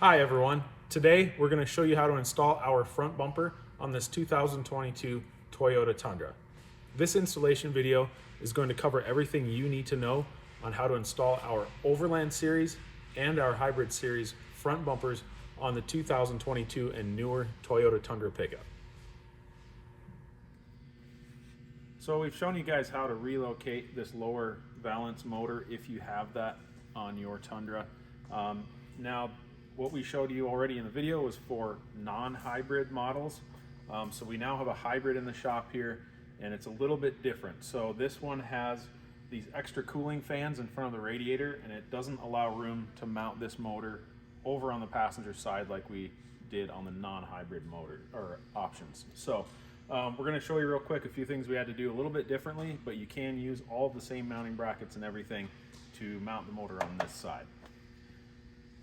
Hi everyone. Today we're going to show you how to install our front bumper on this 2022 Toyota Tundra. This installation video is going to cover everything you need to know on how to install our Overland Series and our Hybrid Series front bumpers on the 2022 and newer Toyota Tundra pickup. So we've shown you guys how to relocate this lower valance motor if you have that on your Tundra. Now, what we showed you already in the video was for non-hybrid models. So we now have a hybrid in the shop here, and it's a little bit different. So this one has these extra cooling fans in front of the radiator, and it doesn't allow room to mount this motor over on the passenger side like we did on the non-hybrid motor or options. So we're going to show you real quick a few things we had to do a little bit differently, but you can use all the same mounting brackets and everything to mount the motor on this side.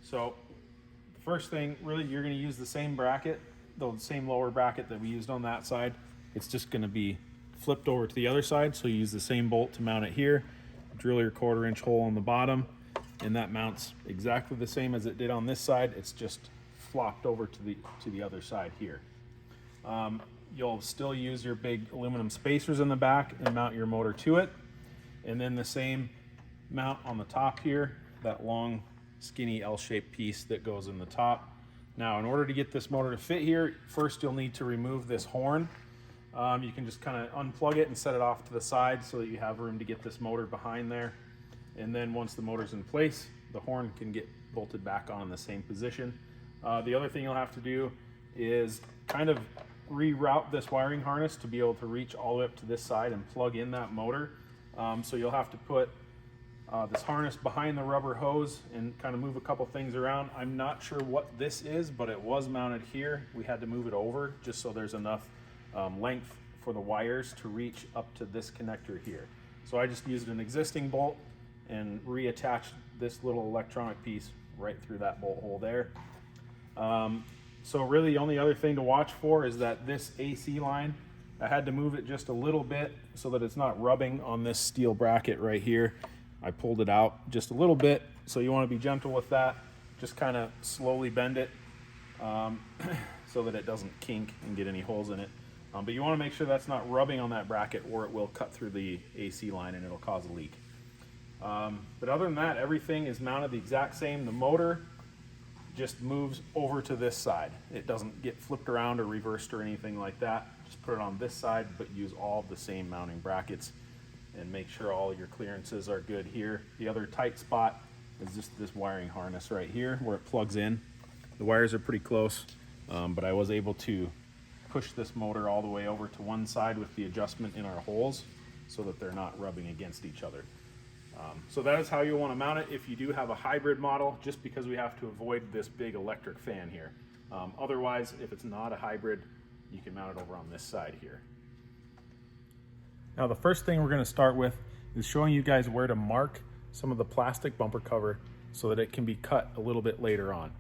So the first thing, really, you're going to use the same bracket, the same lower bracket that we used on that side. It's just going to be flipped over to the other side, so you use the same bolt to mount it here. Drill your 1/4 inch hole on the bottom, and that mounts exactly the same as it did on this side. It's just flopped over to the other side here. You'll still use your big aluminum spacers in the back and mount your motor to it. And then the same mount on the top here, that long skinny L-shaped piece that goes in the top. Now, in order to get this motor to fit here, first you'll need to remove this horn. You can just kind of unplug it and set it off to the side so that you have room to get this motor behind there. And then once the motor's in place, the horn can get bolted back on in the same position. The other thing you'll have to do is kind of reroute this wiring harness to be able to reach all the way up to this side and plug in that motor. So you'll have to put this harness behind the rubber hose and kind of move a couple things around. I'm not sure what this is, but it was mounted here. We had to move it over just so there's enough length for the wires to reach up to this connector here. So I just used an existing bolt and reattached this little electronic piece right through that bolt hole there. So really the only other thing to watch for is that this AC line, I had to move it just a little bit so that it's not rubbing on this steel bracket right here. I pulled it out just a little bit, so you want to be gentle with that. Just kind of slowly bend it so that it doesn't kink and get any holes in it. But you want to make sure that's not rubbing on that bracket, or it will cut through the AC line and it'll cause a leak. But other than that, everything is mounted the exact same. The motor just moves over to this side. It doesn't get flipped around or reversed or anything like that. Just put it on this side, but use all the same mounting brackets and make sure all your clearances are good here. The other tight spot is just this wiring harness right here where it plugs in. The wires are pretty close, but I was able to push this motor all the way over to one side with the adjustment in our holes so that they're not rubbing against each other. So that is how you want to mount it if you do have a hybrid model, just because we have to avoid this big electric fan here. Otherwise, if it's not a hybrid, you can mount it over on this side here. Now, the first thing we're going to start with is showing you guys where to mark some of the plastic bumper cover so that it can be cut a little bit later on.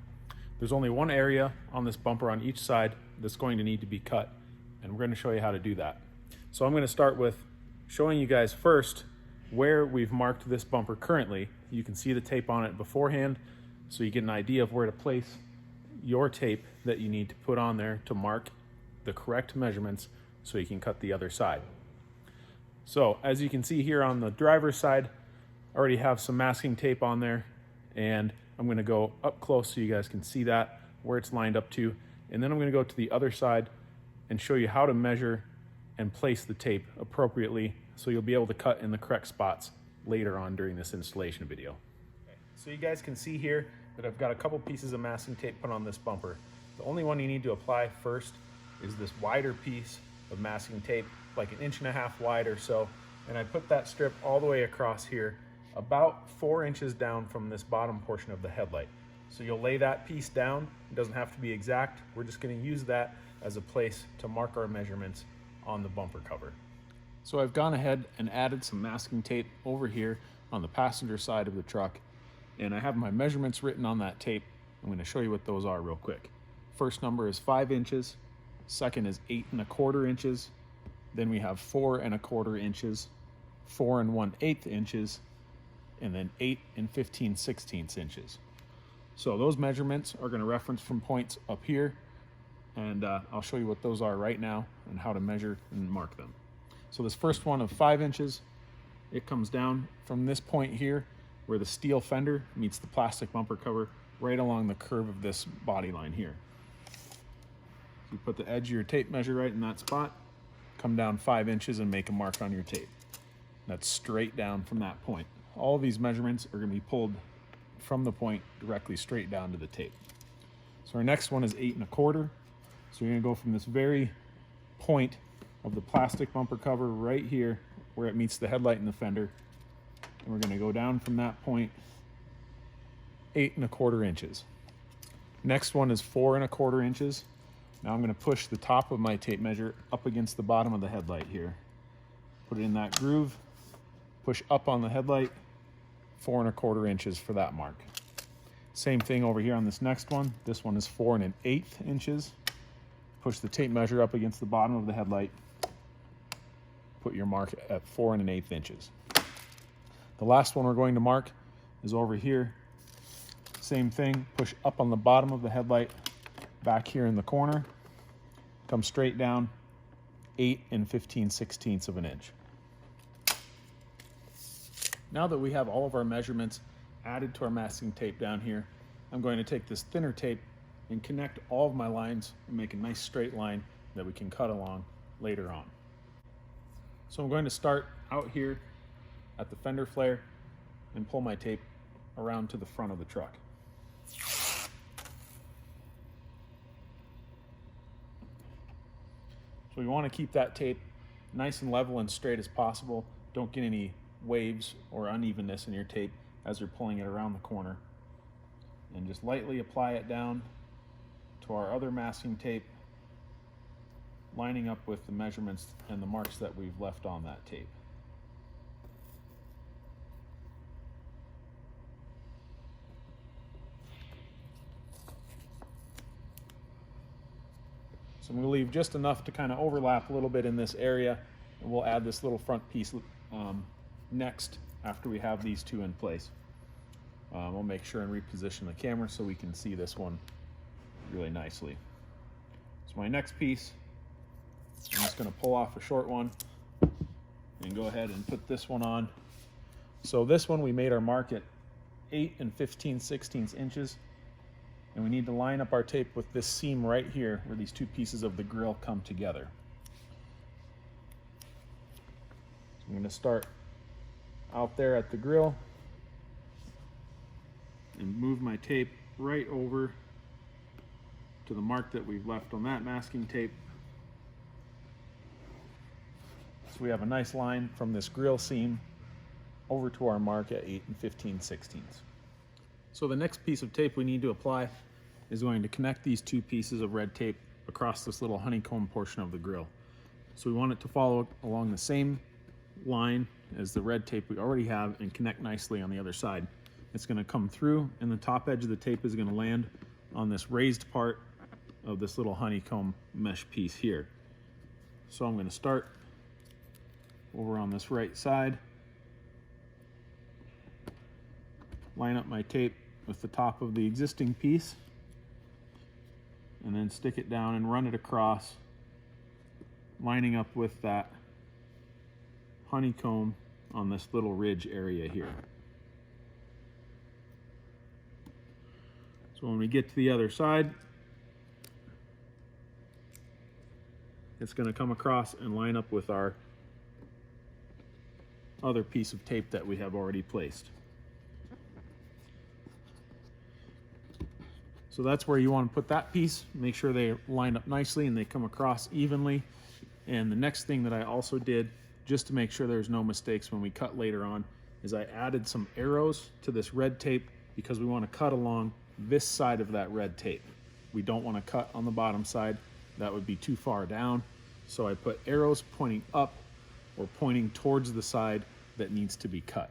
There's only one area on this bumper on each side that's going to need to be cut, and we're going to show you how to do that. So I'm going to start with showing you guys first where we've marked this bumper currently. You can see the tape on it beforehand, so you get an idea of where to place your tape that you need to put on there to mark the correct measurements so you can cut the other side. So as you can see here on the driver's side, I already have some masking tape on there, and I'm going to go up close so you guys can see that, where it's lined up to, and then I'm going to go to the other side and show you how to measure and place the tape appropriately so you'll be able to cut in the correct spots later on during this installation video. Okay. So you guys can see here that I've got a couple pieces of masking tape put on this bumper. The only one you need to apply first is this wider piece of masking tape, like 1.5 inches wide or so, and I put that strip all the way across here, about 4 inches down from this bottom portion of the headlight. So you'll lay that piece down. It doesn't have to be exact. We're just going to use that as a place to mark our measurements on the bumper cover. So I've gone ahead and added some masking tape over here on the passenger side of the truck, and I have my measurements written on that tape. I'm going to show you what those are real quick. First number is 5 inches, second is 8 1/4 inches, then we have 4 1/4 inches, 4 1/8 inches, and then 8 15/16 inches. So those measurements are going to reference from points up here, and I'll show you what those are right now and how to measure and mark them. So this first one of 5 inches, it comes down from this point here where the steel fender meets the plastic bumper cover, right along the curve of this body line here. So you put the edge of your tape measure right in that spot, come down 5 inches and make a mark on your tape. That's straight down from that point. All of these measurements are going to be pulled from the point directly straight down to the tape. So our next one is 8 1/4. So you're going to go from this very point of the plastic bumper cover right here where it meets the headlight and the fender, and we're going to go down from that point 8 1/4 inches. Next one is 4 1/4 inches. Now I'm going to push the top of my tape measure up against the bottom of the headlight here. Put it in that groove, push up on the headlight, 4 1/4 inches for that mark. Same thing over here on this next one. This one is 4 1/8 inches. Push the tape measure up against the bottom of the headlight, put your mark at 4 1/8 inches. The last one we're going to mark is over here. Same thing, push up on the bottom of the headlight, back here in the corner, come straight down 8 15/16 of an inch. Now that we have all of our measurements added to our masking tape down here, I'm going to take this thinner tape and connect all of my lines and make a nice straight line that we can cut along later on. So I'm going to start out here at the fender flare and pull my tape around to the front of the truck. So we want to keep that tape nice and level and straight as possible. Don't get any waves or unevenness in your tape as you're pulling it around the corner. And just lightly apply it down to our other masking tape, lining up with the measurements and the marks that we've left on that tape. So I'm going to leave just enough to kind of overlap a little bit in this area, and we'll add this little front piece next after we have these two in place. We'll make sure and reposition the camera so we can see this one really nicely. So my next piece, I'm just going to pull off a short one and go ahead and put this one on. So this one we made our mark at 8 15/16 inches, and we need to line up our tape with this seam right here where these two pieces of the grill come together. So I'm going to start out there at the grill and move my tape right over to the mark that we've left on that masking tape. So we have a nice line from this grill seam over to our mark at 8 15/16. So the next piece of tape we need to apply is going to connect these two pieces of red tape across this little honeycomb portion of the grill. So we want it to follow along the same line as the red tape we already have and connect nicely on the other side. It's going to come through, and the top edge of the tape is going to land on this raised part of this little honeycomb mesh piece here. So I'm going to start over on this right side, line up my tape with the top of the existing piece, and then stick it down and run it across, lining up with that honeycomb on this little ridge area here. So when we get to the other side, it's going to come across and line up with our other piece of tape that we have already placed. So that's where you want to put that piece. Make sure they line up nicely and they come across evenly. And the next thing that I also did, just to make sure there's no mistakes when we cut later on, is I added some arrows to this red tape because we want to cut along this side of that red tape. We don't want to cut on the bottom side. That would be too far down. So I put arrows pointing up or pointing towards the side that needs to be cut.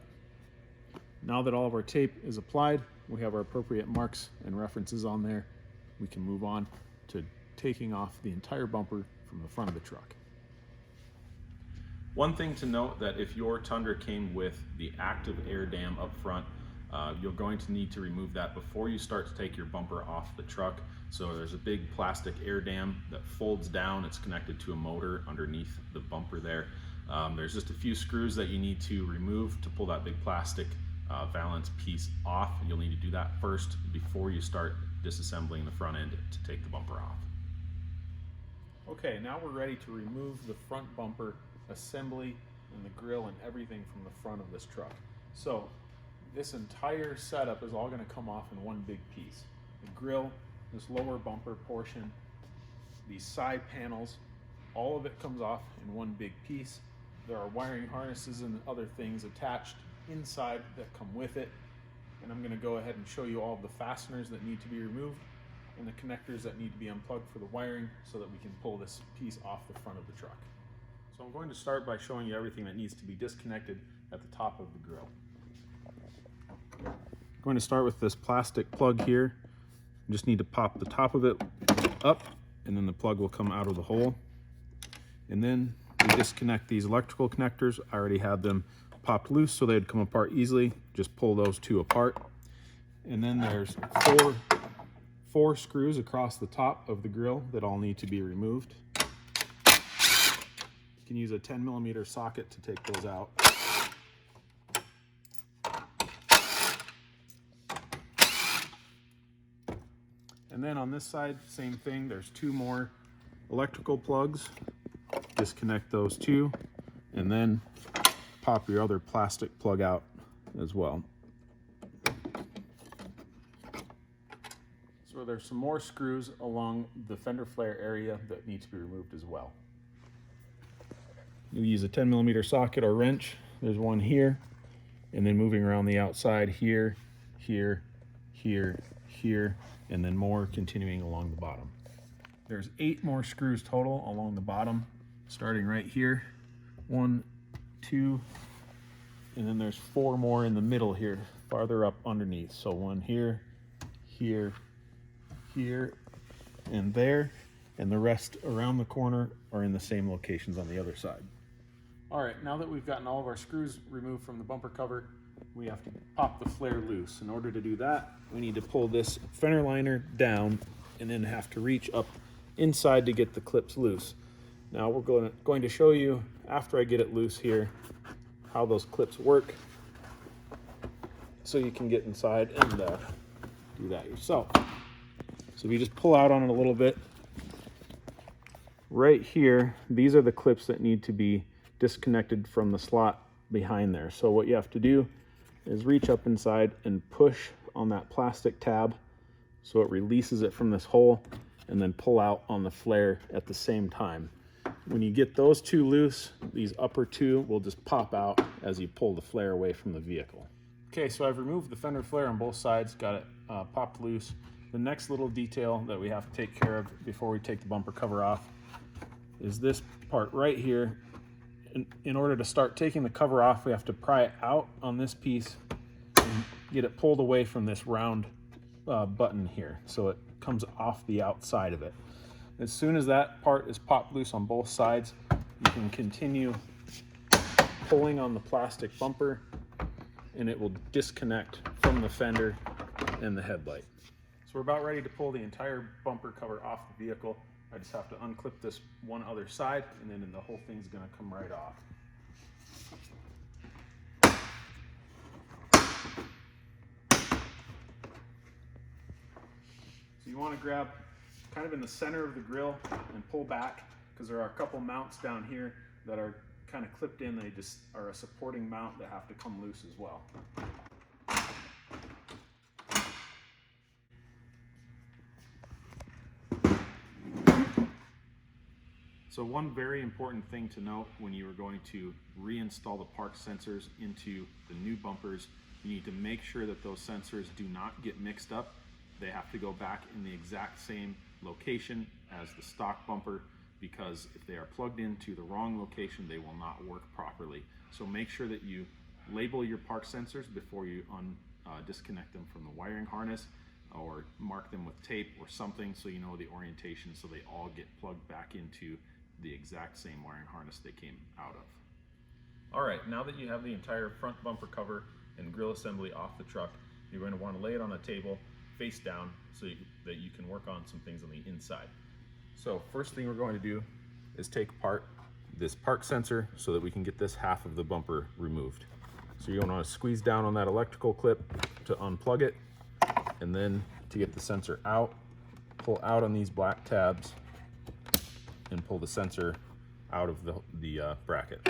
Now that all of our tape is applied, we have our appropriate marks and references on there, we can move on to taking off the entire bumper from the front of the truck. One thing to note, that if your Tundra came with the active air dam up front, You're going to need to remove that before you start to take your bumper off the truck. So there's a big plastic air dam that folds down. It's connected to a motor underneath the bumper there. There's just a few screws that you need to remove to pull that big plastic valance piece off. You'll need to do that first before you start disassembling the front end to take the bumper off. Okay, now we're ready to remove the front bumper assembly and the grill and everything from the front of this truck. So this entire setup is all going to come off in one big piece. The grill, this lower bumper portion, these side panels, all of it comes off in one big piece. There are wiring harnesses and other things attached inside that come with it. And I'm going to go ahead and show you all of the fasteners that need to be removed and the connectors that need to be unplugged for the wiring so that we can pull this piece off the front of the truck. So I'm going to start by showing you everything that needs to be disconnected at the top of the grill. I'm going to start with this plastic plug here. You just need to pop the top of it up and then the plug will come out of the hole. And then we disconnect these electrical connectors. I already had them popped loose so they'd come apart easily. Just pull those two apart. And then there's four screws across the top of the grill that all need to be removed. You can use a 10mm socket to take those out. And then on this side, same thing, there's two more electrical plugs. Disconnect those two, and then pop your other plastic plug out as well. So there's some more screws along the fender flare area that need to be removed as well. You use a 10mm socket or wrench. There's one here, and then moving around the outside here, here, here, here, and then more continuing along the bottom. There's 8 more screws total along the bottom, starting right here. 1, 2, and then there's 4 more in the middle here, farther up underneath. So 1 here, here, here, and there, and the rest around the corner are in the same locations on the other side. All right, now that we've gotten all of our screws removed from the bumper cover, we have to pop the flare loose. In order to do that, we need to pull this fender liner down and then have to reach up inside to get the clips loose. Now we're going to show you, after I get it loose here, how those clips work so you can get inside and do that yourself. So if you just pull out on it a little bit, right here, these are the clips that need to be disconnected from the slot behind there. So what you have to do is reach up inside and push on that plastic tab so it releases it from this hole, and then pull out on the flare at the same time. When you get those two loose, these upper two will just pop out as you pull the flare away from the vehicle. Okay, so I've removed the fender flare on both sides, got it popped loose. The next little detail that we have to take care of before we take the bumper cover off is this part right here. In order to start taking the cover off, we have to pry it out on this piece and get it pulled away from this round button here, so it comes off the outside of it. As soon as that part is popped loose on both sides, you can continue pulling on the plastic bumper and it will disconnect from the fender and the headlight. So we're about ready to pull the entire bumper cover off the vehicle. I just have to unclip this one other side, and then the whole thing's going to come right off. So you want to grab kind of in the center of the grill and pull back, because there are a couple mounts down here that are kind of clipped in. They just are a supporting mount that have to come loose as well. So one very important thing to note when you are going to reinstall the park sensors into the new bumpers, you need to make sure that those sensors do not get mixed up. They have to go back in the exact same location as the stock bumper, because if they are plugged into the wrong location, they will not work properly. So make sure that you label your park sensors before you disconnect them from the wiring harness, or mark them with tape or something so you know the orientation, so they all get plugged back into the exact same wiring harness they came out of. All right, now that you have the entire front bumper cover and grill assembly off the truck. You're going to want to lay it on a table face down so that you can work on some things on the inside. So first thing we're going to do is take apart this park sensor so that we can get this half of the bumper removed. So you're going to want to squeeze down on that electrical clip to unplug it, and then to get the sensor out, pull out on these black tabs and pull the sensor out of the bracket.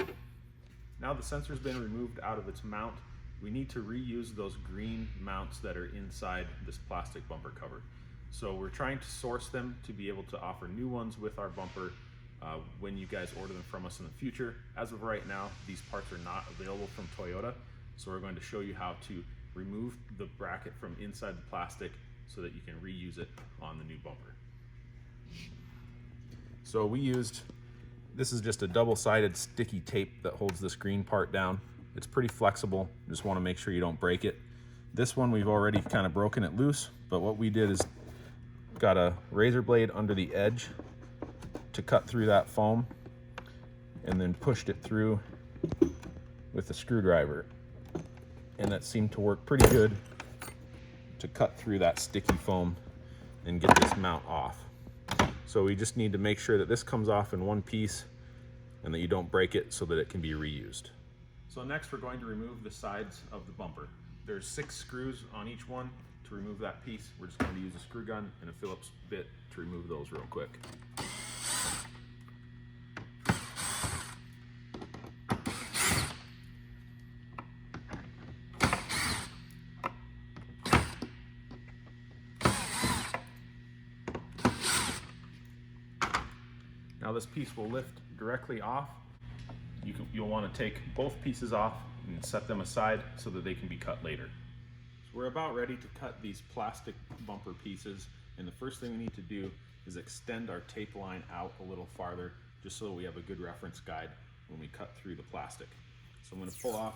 Now the sensor's been removed out of its mount, we need to reuse those green mounts that are inside this plastic bumper cover. So we're trying to source them to be able to offer new ones with our bumper when you guys order them from us in the future. As of right now, these parts are not available from Toyota, so we're going to show you how to remove the bracket from inside the plastic so that you can reuse it on the new bumper. So we used, this is just a double-sided sticky tape that holds this green part down. It's pretty flexible, just want to make sure you don't break it. This one we've already kind of broken it loose, but what we did is got a razor blade under the edge to cut through that foam, and then pushed it through with a screwdriver, and that seemed to work pretty good to cut through that sticky foam and get this mount off. So we just need to make sure that this comes off in one piece and that you don't break it so that it can be reused. So next we're going to remove the sides of the bumper. There's 6 screws on each one. To remove that piece, we're just going to use a screw gun and a Phillips bit to remove those real quick. Now this piece will lift directly off. You'll want to take both pieces off and set them aside so that they can be cut later. So we're about ready to cut these plastic bumper pieces, and the first thing we need to do is extend our tape line out a little farther just so that we have a good reference guide when we cut through the plastic. So I'm going to pull off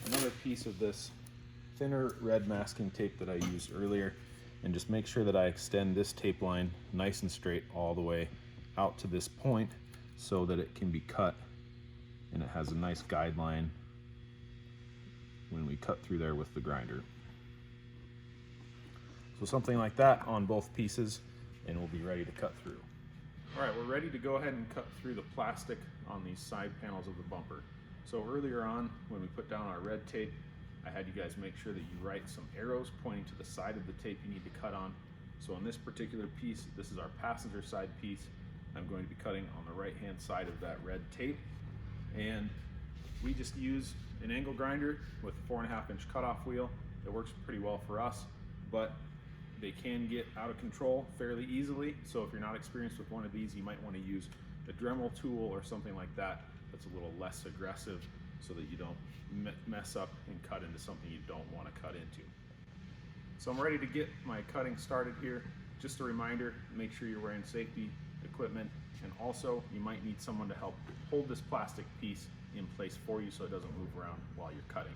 another piece of this thinner red masking tape that I used earlier and just make sure that I extend this tape line nice and straight all the way out to this point so that it can be cut and it has a nice guideline when we cut through there with the grinder. So something like that on both pieces and we'll be ready to cut through. All right, we're ready to go ahead and cut through the plastic on these side panels of the bumper. So earlier on when we put down our red tape, I had you guys make sure that you write some arrows pointing to the side of the tape you need to cut on. So on this particular piece, this is our passenger side piece. I'm going to be cutting on the right hand side of that red tape, and we just use an angle grinder with a 4.5-inch cutoff wheel. It works pretty well for us, but they can get out of control fairly easily. So if you're not experienced with one of these, you might want to use a Dremel tool or something like that that's a little less aggressive so that you don't mess up and cut into something you don't want to cut into. So I'm ready to get my cutting started here. Just a reminder, make sure you're wearing safety equipment, and also you might need someone to help hold this plastic piece in place for you so it doesn't move around while you're cutting.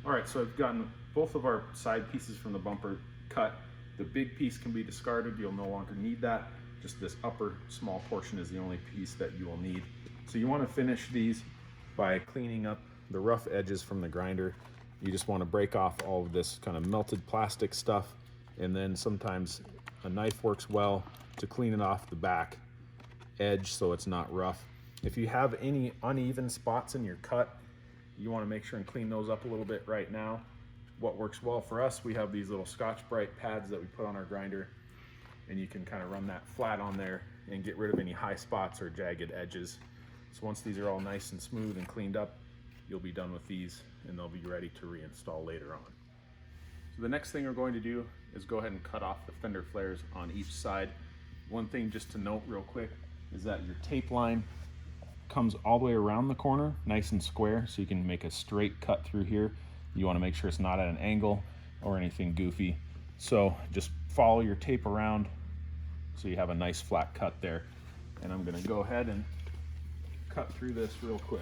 All right, so I've gotten both of our side pieces from the bumper cut. The big piece can be discarded, you'll no longer need that. Just this upper small portion is the only piece that you will need. So you want to finish these by cleaning up the rough edges from the grinder. You just want to break off all of this kind of melted plastic stuff, and then sometimes a knife works well to clean it off the back edge so it's not rough. If you have any uneven spots in your cut, you want to make sure and clean those up a little bit right now. What works well for us, we have these little Scotch-Brite pads that we put on our grinder, and you can kind of run that flat on there and get rid of any high spots or jagged edges. So once these are all nice and smooth and cleaned up, you'll be done with these and they'll be ready to reinstall later on. So the next thing we're going to do is go ahead and cut off the fender flares on each side. One thing just to note real quick is that your tape line comes all the way around the corner, nice and square, so you can make a straight cut through here. You want to make sure it's not at an angle or anything goofy. So just follow your tape around so you have a nice flat cut there. And I'm going to go ahead and cut through this real quick.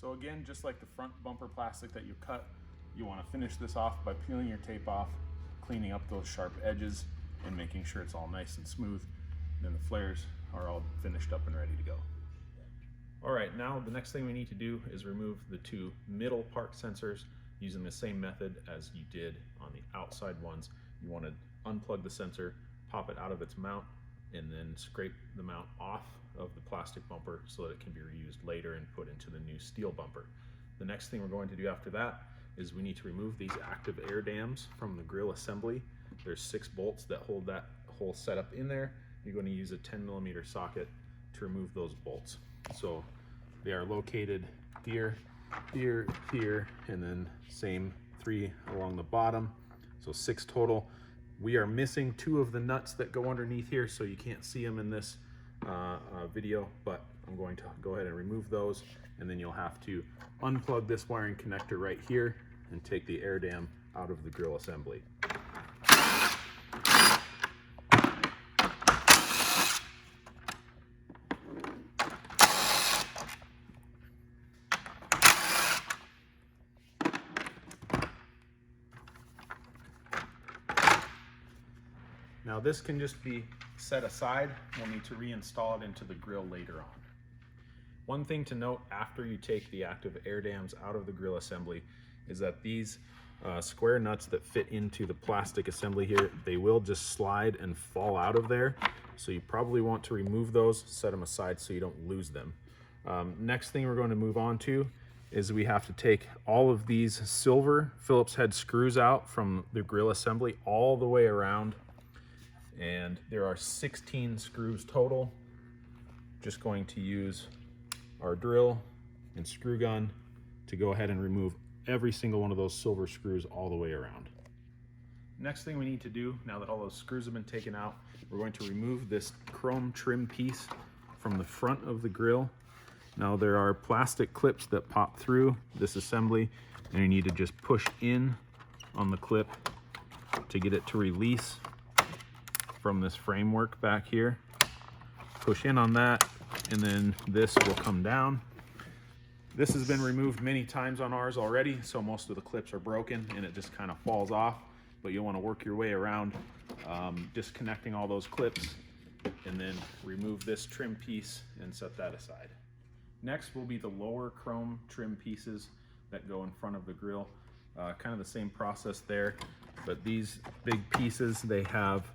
So again, just like the front bumper plastic that you cut, you want to finish this off by peeling your tape off, cleaning up those sharp edges, and making sure it's all nice and smooth. Then the flares are all finished up and ready to go. All right, now the next thing we need to do is remove the two middle park sensors using the same method as you did on the outside ones. You want to unplug the sensor, pop it out of its mount, and then scrape the mount off of the plastic bumper so that it can be reused later and put into the new steel bumper. The next thing we're going to do after that is we need to remove these active air dams from the grill assembly. There's 6 bolts that hold that whole setup in there. You're going to use a 10mm socket to remove those bolts. So they are located here, here, here, and then same 3 along the bottom. So 6 total. We are missing 2 of the nuts that go underneath here, so you can't see them in this video, but I'm going to go ahead and remove those, and then you'll have to unplug this wiring connector right here and take the air dam out of the grill assembly. Now this can just be set aside. We'll need to reinstall it into the grill later on. One thing to note after you take the active air dams out of the grill assembly is that these square nuts that fit into the plastic assembly here, they will just slide and fall out of there. So you probably want to remove those, set them aside so you don't lose them. Next thing we're going to move on to is we have to take all of these silver Phillips head screws out from the grill assembly all the way around. And there are 16 screws total. Just going to use our drill and screw gun to go ahead and remove every single one of those silver screws all the way around. Next thing we need to do, now that all those screws have been taken out, we're going to remove this chrome trim piece from the front of the grill. Now there are plastic clips that pop through this assembly, and you need to just push in on the clip to get it to release from this framework back here. Push in on that, and then this will come down. This has been removed many times on ours already, so most of the clips are broken and it just kind of falls off, but you'll want to work your way around disconnecting all those clips and then remove this trim piece and set that aside. Next will be the lower chrome trim pieces that go in front of the grill. Kind of the same process there, but these big pieces, they have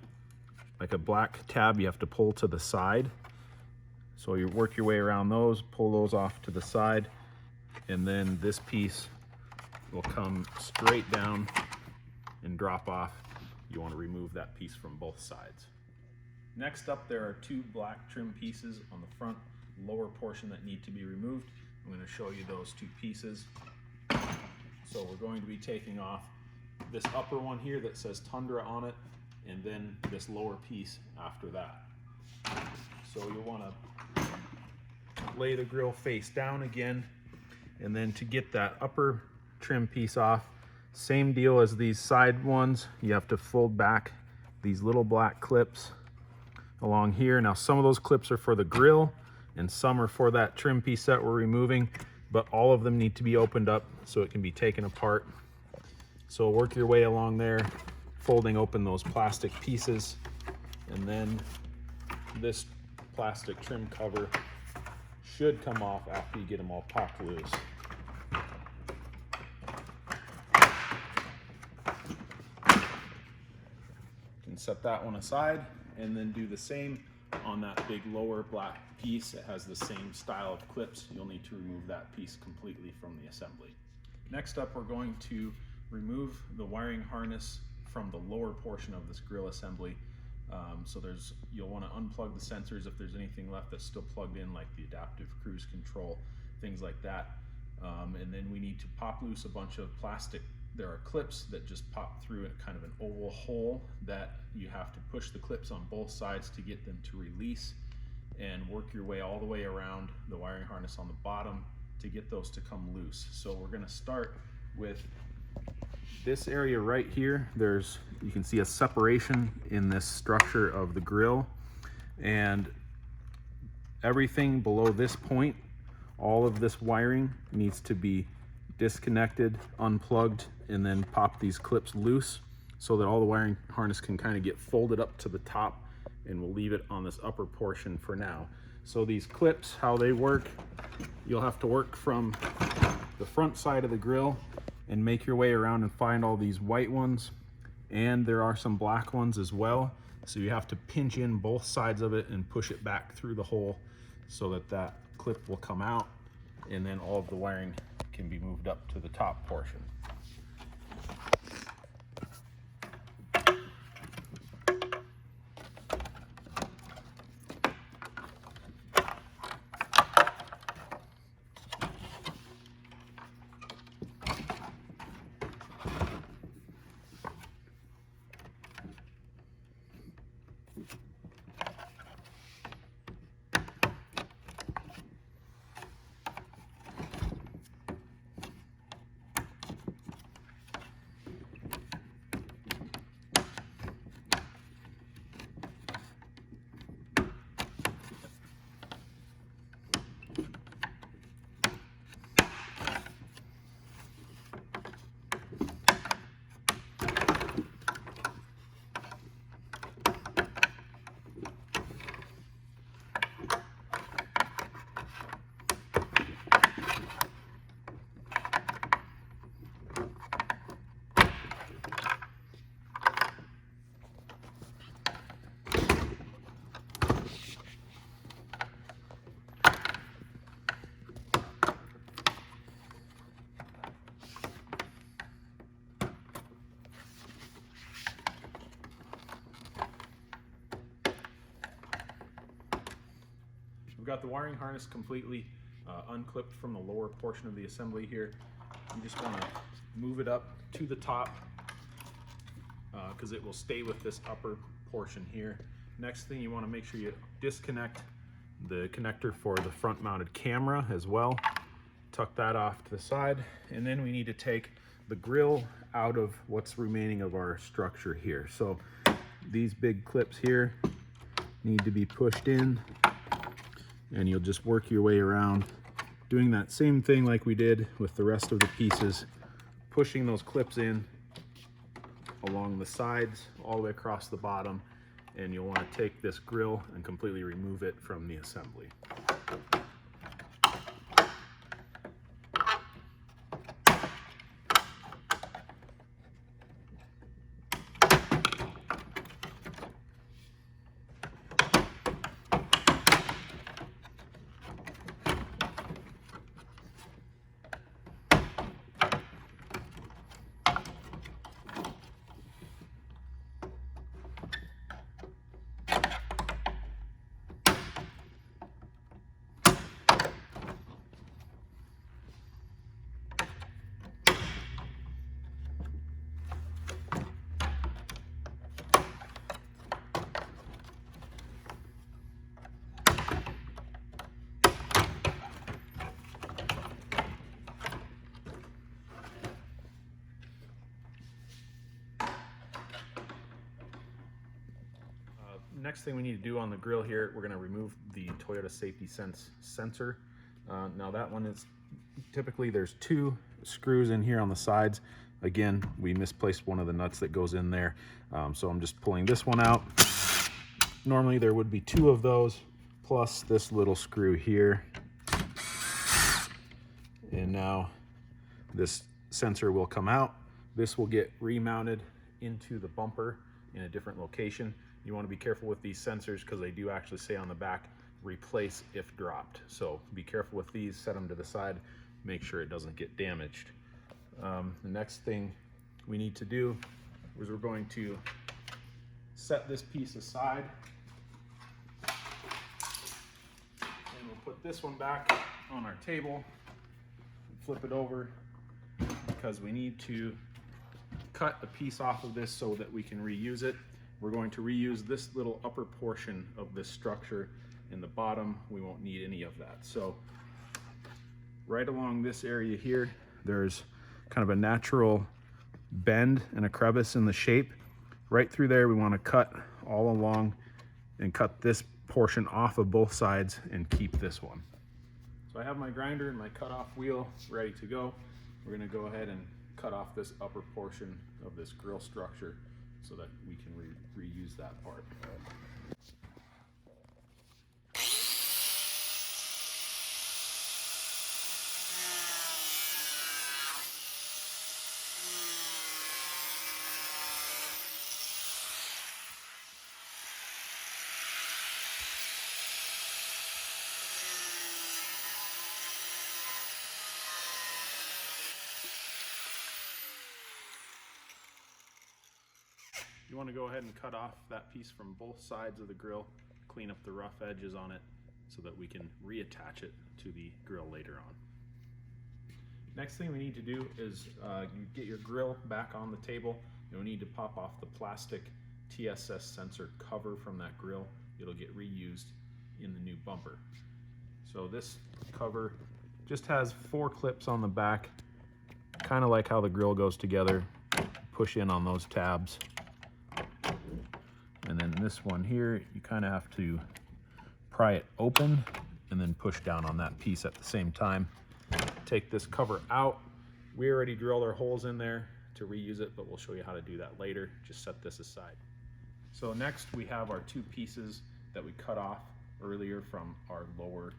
like a black tab you have to pull to the side. So you work your way around those, pull those off to the side, and then this piece will come straight down and drop off. You want to remove that piece from both sides. Next up, there are 2 black trim pieces on the front lower portion that need to be removed. I'm going to show you those 2 pieces. So we're going to be taking off this upper one here that says Tundra on it, and then this lower piece after that. So you'll want to lay the grill face down again, and then to get that upper trim piece off, same deal as these side ones, you have to fold back these little black clips along here. Now some of those clips are for the grill and some are for that trim piece that we're removing, but all of them need to be opened up so it can be taken apart. So work your way along there, folding open those plastic pieces, and then this plastic trim cover should come off after you get them all popped loose. You can set that one aside, and then do the same on that big lower black piece. It has the same style of clips. You'll need to remove that piece completely from the assembly. Next up, we're going to remove the wiring harness from the lower portion of this grill assembly. You'll want to unplug the sensors if there's anything left that's still plugged in, like the adaptive cruise control, things like that. And then we need to pop loose a bunch of plastic. There are clips that just pop through in kind of an oval hole that you have to push the clips on both sides to get them to release, and work your way all the way around the wiring harness on the bottom to get those to come loose. So we're going to start with this area right here. You can see a separation in this structure of the grill, and everything below this point, all of this wiring needs to be disconnected, unplugged, and then pop these clips loose so that all the wiring harness can kind of get folded up to the top, and we'll leave it on this upper portion for now. So these clips, how they work, you'll have to work from the front side of the grill and make your way around and find all these white ones, and there are some black ones as well. So you have to pinch in both sides of it and push it back through the hole so that that clip will come out, and then all of the wiring can be moved up to the top portion. We've got the wiring harness completely unclipped from the lower portion of the assembly here. You just want to move it up to the top because it will stay with this upper portion here. Next thing, you want to make sure you disconnect the connector for the front mounted camera as well. Tuck that off to the side, and then we need to take the grill out of what's remaining of our structure here. So these big clips here need to be pushed in, and you'll just work your way around doing that same thing like we did with the rest of the pieces, pushing those clips in along the sides all the way across the bottom, and you'll want to take this grill and completely remove it from the assembly. Next thing we need to do on the grill here, we're going to remove the Toyota Safety Sense sensor. Now that one is, typically there's 2 screws in here on the sides. Again, we misplaced one of the nuts that goes in there. So I'm just pulling this one out. Normally there would be 2 of those, plus this little screw here. And now this sensor will come out. This will get remounted into the bumper. in a different location. You want to be careful with these sensors because they do actually say on the back, replace if dropped. So be careful with these, set them to the side, make sure it doesn't get damaged. The next thing we need to do is we're going to set this piece aside, and we'll put this one back on our table, flip it over, because we need to cut a piece off of this so that we can reuse it. We're going to reuse this little upper portion of this structure. In the bottom, we won't need any of that. So right along this area here, there's kind of a natural bend and a crevice in the shape. Right through there, we want to cut all along and cut this portion off of both sides and keep this one. So I have my grinder and my cutoff wheel ready to go. We're going to go ahead and cut off this upper portion of this grill structure so that we can reuse that part. You want to go ahead and cut off that piece from both sides of the grill, clean up the rough edges on it so that we can reattach it to the grill later on. Next thing we need to do is you get your grill back on the table. You'll need to pop off the plastic TSS sensor cover from that grill. It'll get reused in the new bumper. So this cover just has 4 clips on the back, kind of like how the grill goes together. Push in on those tabs. And then this one here, you kind of have to pry it open and then push down on that piece at the same time. Take this cover out. We already drilled our holes in there to reuse it, but we'll show you how to do that later. Just set this aside. So next we have our 2 pieces that we cut off earlier from our lower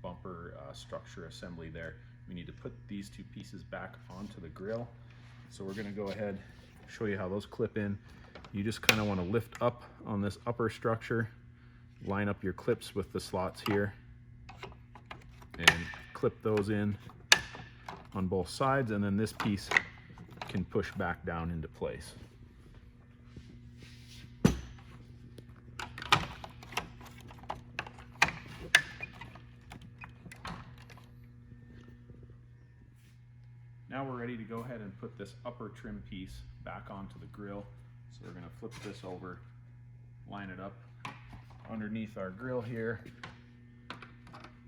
bumper structure assembly there. We need to put these 2 pieces back onto the grill. So we're gonna go ahead, show you how those clip in. You just kind of want to lift up on this upper structure, line up your clips with the slots here, and clip those in on both sides, and then this piece can push back down into place. Now we're ready to go ahead and put this upper trim piece back onto the grill. So we're going to flip this over, line it up underneath our grill here,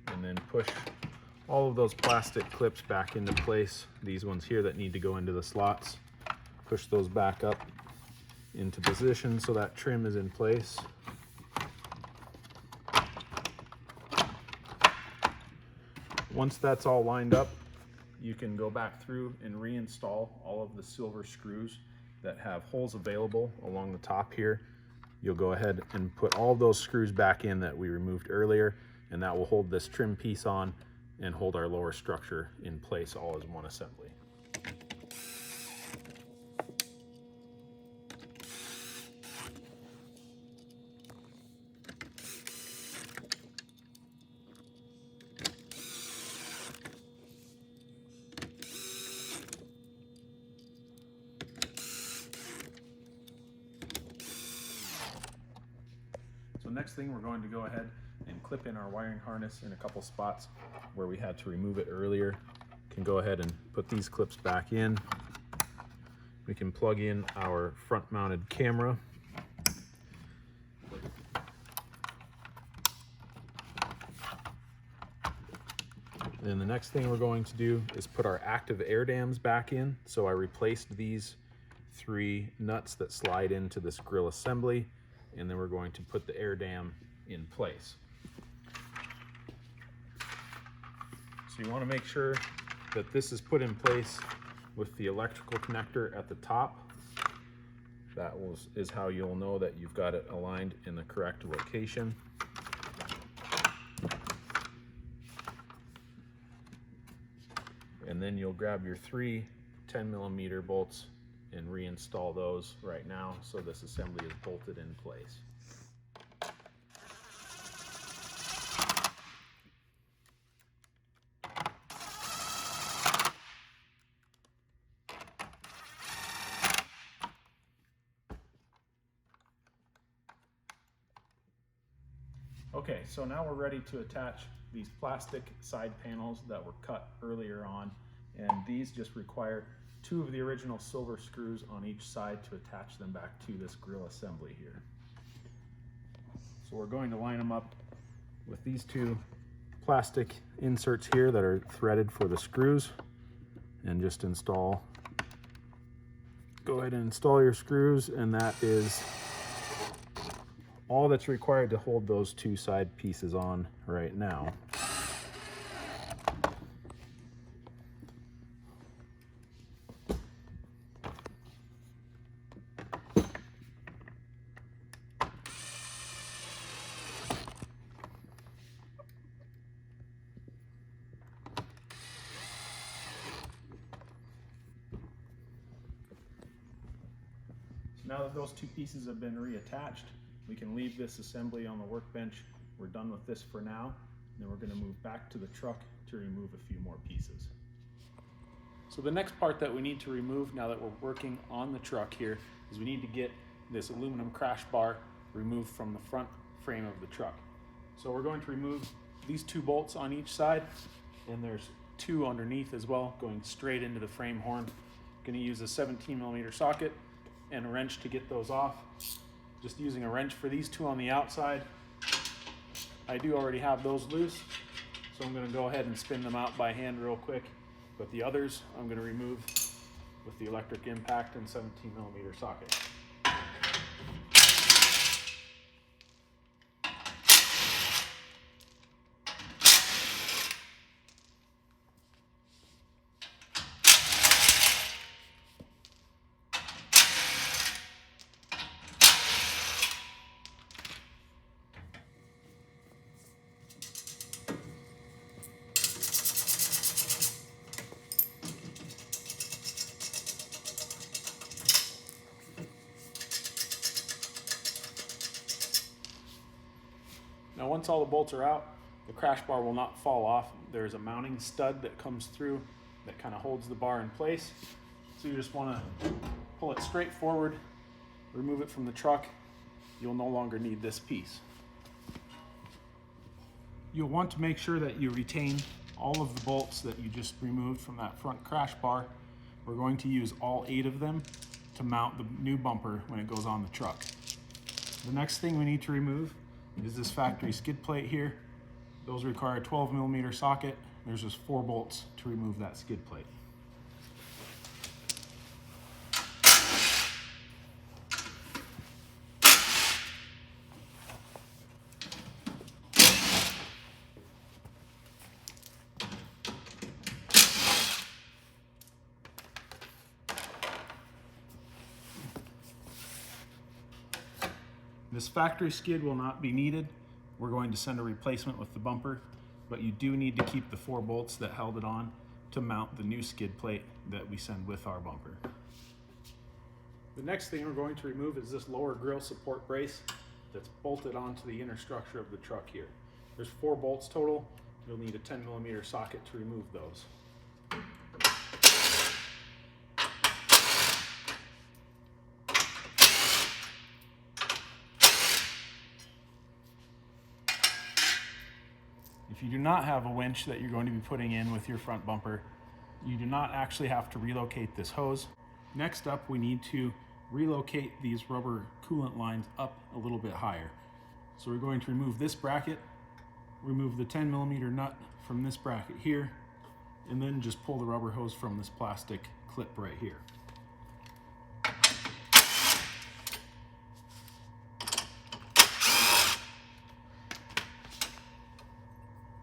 and then push all of those plastic clips back into place. These ones here that need to go into the slots, push those back up into position so that trim is in place. Once that's all lined up, you can go back through and reinstall all of the silver screws that have holes available along the top here. You'll go ahead and put all those screws back in that we removed earlier, and that will hold this trim piece on and hold our lower structure in place all as one assembly. So next thing, we're going to go ahead and clip in our wiring harness in a couple spots where we had to remove it earlier. Can go ahead and put these clips back in. We can plug in our front mounted camera. Then the next thing we're going to do is put our active air dams back in. So I replaced these 3 nuts that slide into this grill assembly, and then we're going to put the air dam in place. So you want to make sure that this is put in place with the electrical connector at the top. That is how you'll know that you've got it aligned in the correct location. And then you'll grab your 3 10mm bolts and reinstall those right now so this assembly is bolted in place. Okay, so now we're ready to attach these plastic side panels that were cut earlier on, and these just require 2 of the original silver screws on each side to attach them back to this grill assembly here. So we're going to line them up with these 2 plastic inserts here that are threaded for the screws, and just install. Go ahead and install your screws, and that is all that's required to hold those 2 side pieces on right now. Now that those 2 pieces have been reattached, we can leave this assembly on the workbench. We're done with this for now. Then we're going to move back to the truck to remove a few more pieces. So the next part that we need to remove now that we're working on the truck here is we need to get this aluminum crash bar removed from the front frame of the truck. So we're going to remove these 2 bolts on each side, and there's 2 underneath as well going straight into the frame horn. Going to use a 17mm socket and a wrench to get those off. Just using a wrench for these 2 on the outside. I do already have those loose, so I'm going to go ahead and spin them out by hand real quick. But the others I'm going to remove with the electric impact and 17mm socket. Now once all the bolts are out, the crash bar will not fall off. There's a mounting stud that comes through that kind of holds the bar in place. So you just want to pull it straight forward, remove it from the truck. You'll no longer need this piece. You'll want to make sure that you retain all of the bolts that you just removed from that front crash bar. We're going to use all 8 of them to mount the new bumper when it goes on the truck. The next thing we need to remove is this factory skid plate here. Those require a 12mm socket. There's just 4 bolts to remove that skid plate. This factory skid will not be needed. We're going to send a replacement with the bumper, but you do need to keep the 4 bolts that held it on to mount the new skid plate that we send with our bumper. The next thing we're going to remove is this lower grille support brace that's bolted onto the inner structure of the truck here. There's 4 bolts total. You'll need a 10mm socket to remove those. If you do not have a winch that you're going to be putting in with your front bumper, you do not actually have to relocate this hose. Next up, we need to relocate these rubber coolant lines up a little bit higher. So we're going to remove this bracket, remove the 10mm nut from this bracket here, and then just pull the rubber hose from this plastic clip right here.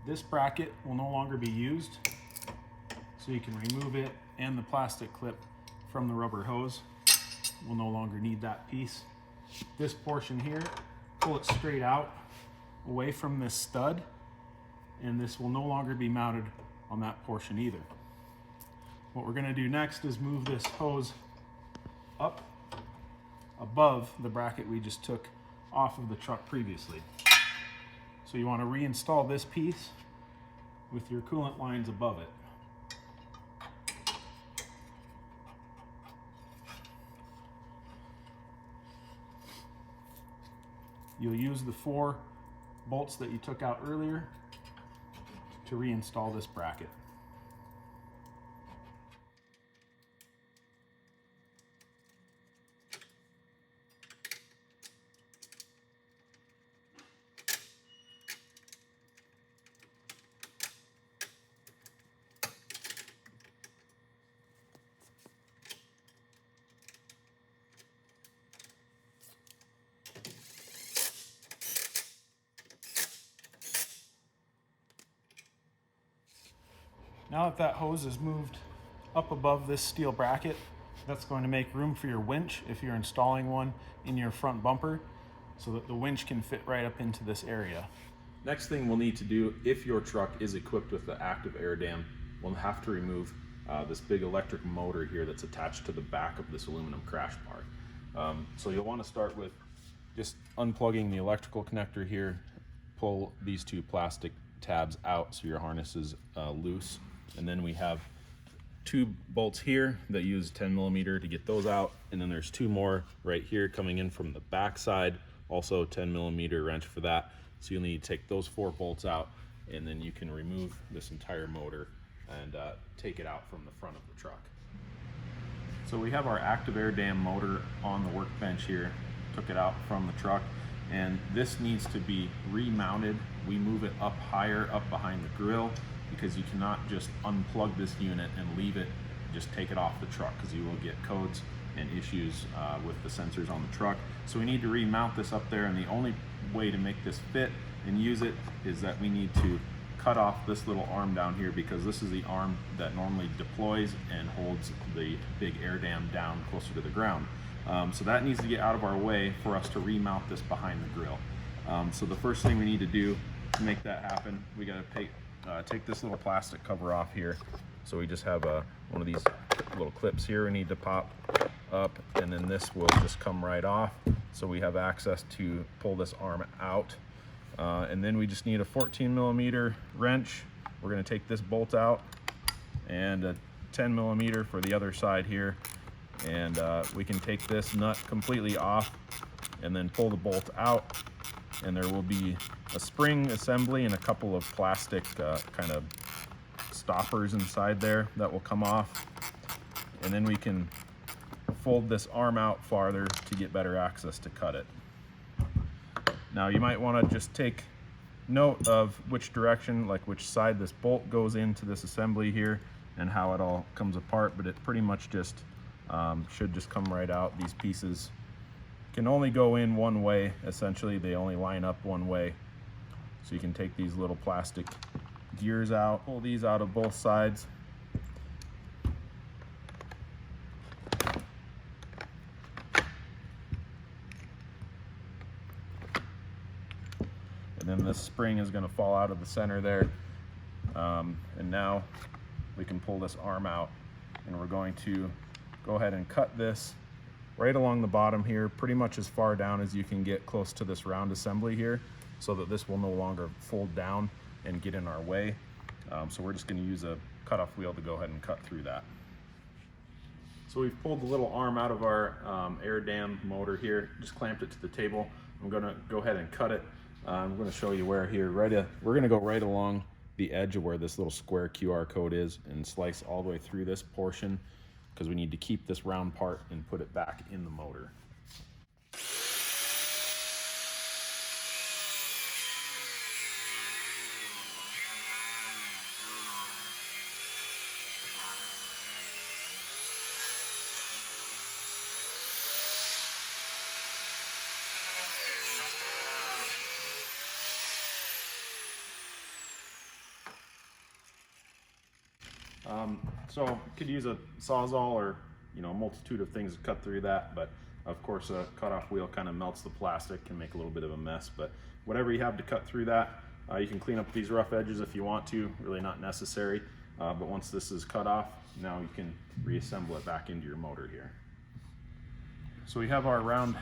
This bracket will no longer be used, so you can remove it, and the plastic clip from the rubber hose. We'll no longer need that piece. This portion here, pull it straight out away from this stud, and this will no longer be mounted on that portion either. What we're going to do next is move this hose up above the bracket we just took off of the truck previously. So you want to reinstall this piece with your coolant lines above it. You'll use the 4 bolts that you took out earlier to reinstall this bracket. Now that hose is moved up above this steel bracket, that's going to make room for your winch if you're installing one in your front bumper, so that the winch can fit right up into this area. Next thing we'll need to do, if your truck is equipped with the active air dam, we'll have to remove this big electric motor here that's attached to the back of this aluminum crash bar. So you'll want to start with just unplugging the electrical connector here, pull these 2 plastic tabs out so your harness is loose. And then we have 2 bolts here that use 10mm to get those out. And then there's 2 more right here coming in from the back side, also 10mm wrench for that. So you'll need to take those 4 bolts out, and then you can remove this entire motor and take it out from the front of the truck. So we have our active air dam motor on the workbench here, took it out from the truck, and this needs to be remounted. We move it up higher, up behind the grill, because you cannot just unplug this unit and leave it, just take it off the truck, because you will get codes and issues with the sensors on the truck. So we need to remount this up there, and the only way to make this fit and use it is that we need to cut off this little arm down here, because this is the arm that normally deploys and holds the big air dam down closer to the ground. So that needs to get out of our way for us to remount this behind the grill. So the first thing we need to do to make that happen, we got to take this little plastic cover off here. So we just have one of these little clips here we need to pop up, and then this will just come right off, so we have access to pull this arm out. And then we just need a 14mm wrench. We're going to take this bolt out, and a 10mm for the other side here, and we can take this nut completely off and then pull the bolt out, and there will be a spring assembly and a couple of plastic kind of stoppers inside there that will come off, and then we can fold this arm out farther to get better access to cut it. Now you might want to just take note of which direction, like which side this bolt goes into this assembly here and how it all comes apart, but it pretty much just should just come right out. These pieces can only go in one way, essentially. They only line up one way. So you can take these little plastic gears out, pull these out of both sides. And then this spring is going to fall out of the center there. And now we can pull this arm out, and we're going to go ahead and cut this right along the bottom here, pretty much as far down as you can get close to this round assembly here, so that this will no longer fold down and get in our way. So we're just going to use a cutoff wheel to go ahead and cut through that. So we've pulled the little arm out of our air dam motor here, just clamped it to the table. I'm going to go ahead and cut it. I'm going to show you where here. We're going to go right along the edge of where this little square QR code is and slice all the way through this portion, because we need to keep this round part and put it back in the motor. So you could use a Sawzall or a multitude of things to cut through that, but of course a cutoff wheel kind of melts the plastic, can make a little bit of a mess. But whatever you have to cut through that, you can clean up these rough edges if you want to, really not necessary. But once this is cut off, now you can reassemble it back into your motor here. So we have our round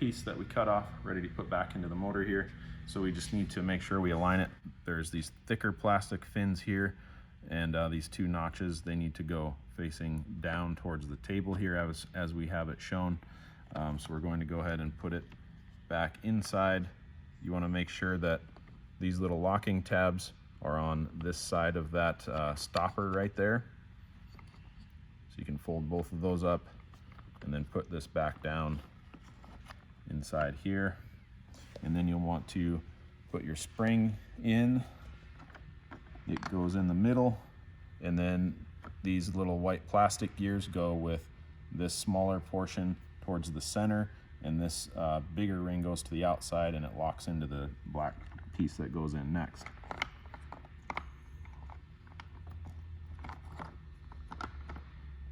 piece that we cut off ready to put back into the motor here. So we just need to make sure we align it. There's these thicker plastic fins here, and these two notches, they need to go facing down towards the table here as we have it shown. So we're going to go ahead and put it back inside. You want to make sure that these little locking tabs are on this side of that stopper right there. So you can fold both of those up and then put this back down inside here. And then you'll want to put your spring in. It goes in the middle, and then these little white plastic gears go with this smaller portion towards the center, and this bigger ring goes to the outside, and it locks into the black piece that goes in next.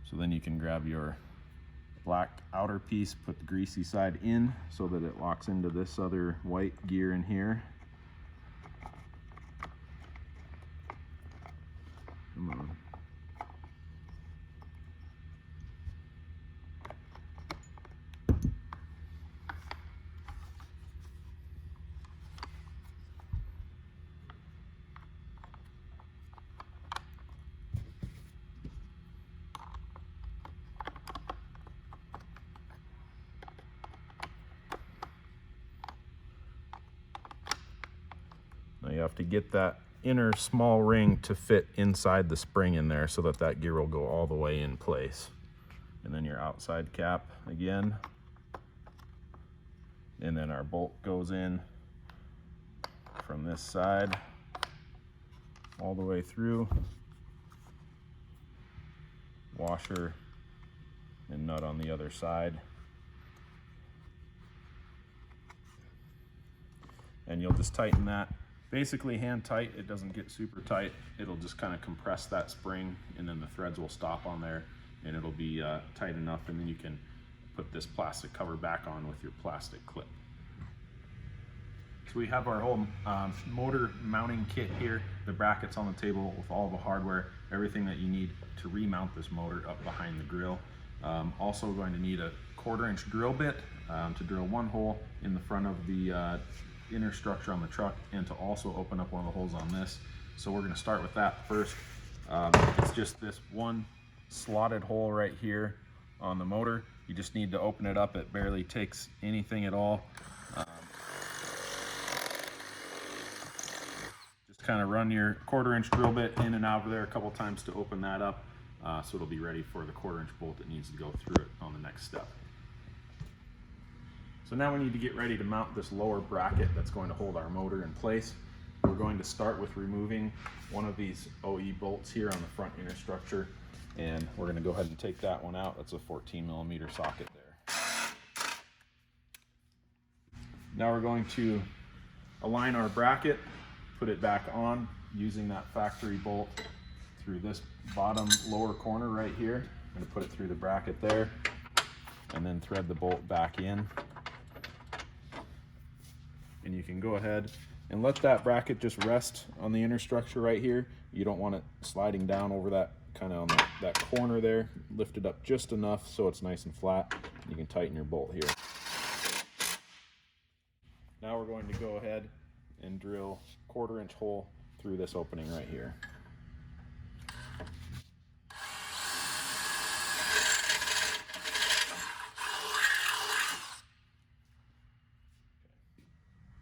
So then you can grab your black outer piece, put the greasy side in so that it locks into this other white gear in here. Come on. Now you have to get that inner small ring to fit inside the spring in there so that that gear will go all the way in place. And then your outside cap again. And then our bolt goes in from this side all the way through. Washer and nut on the other side. And you'll just tighten that. Basically hand tight, it doesn't get super tight. It'll just kind of compress that spring, and then the threads will stop on there, and it'll be tight enough, and then you can put this plastic cover back on with your plastic clip. So we have our whole motor mounting kit here, the brackets on the table with all the hardware, everything that you need to remount this motor up behind the grill. Also going to need a 1/4-inch drill bit to drill one hole in the front of the inner structure on the truck, and to also open up one of the holes on this. So we're going to start with that first. It's just this one slotted hole right here on the motor. You just need to open it up. It barely takes anything at all. Just kind of run your 1/4-inch drill bit in and out of there a couple times to open that up, so it'll be ready for the 1/4-inch bolt that needs to go through it on the next step. So now we need to get ready to mount this lower bracket that's going to hold our motor in place. We're going to start with removing one of these OE bolts here on the front inner structure, and we're going to go ahead and take that one out. That's a 14mm socket there. Now we're going to align our bracket, put it back on using that factory bolt through this bottom lower corner right here. I'm going to put it through the bracket there, and then thread the bolt back in. And you can go ahead and let that bracket just rest on the inner structure right here. You don't want it sliding down over that kind of on that corner there. Lift it up just enough so it's nice and flat. You can tighten your bolt here. Now we're going to go ahead and drill 1/4-inch hole through this opening right here.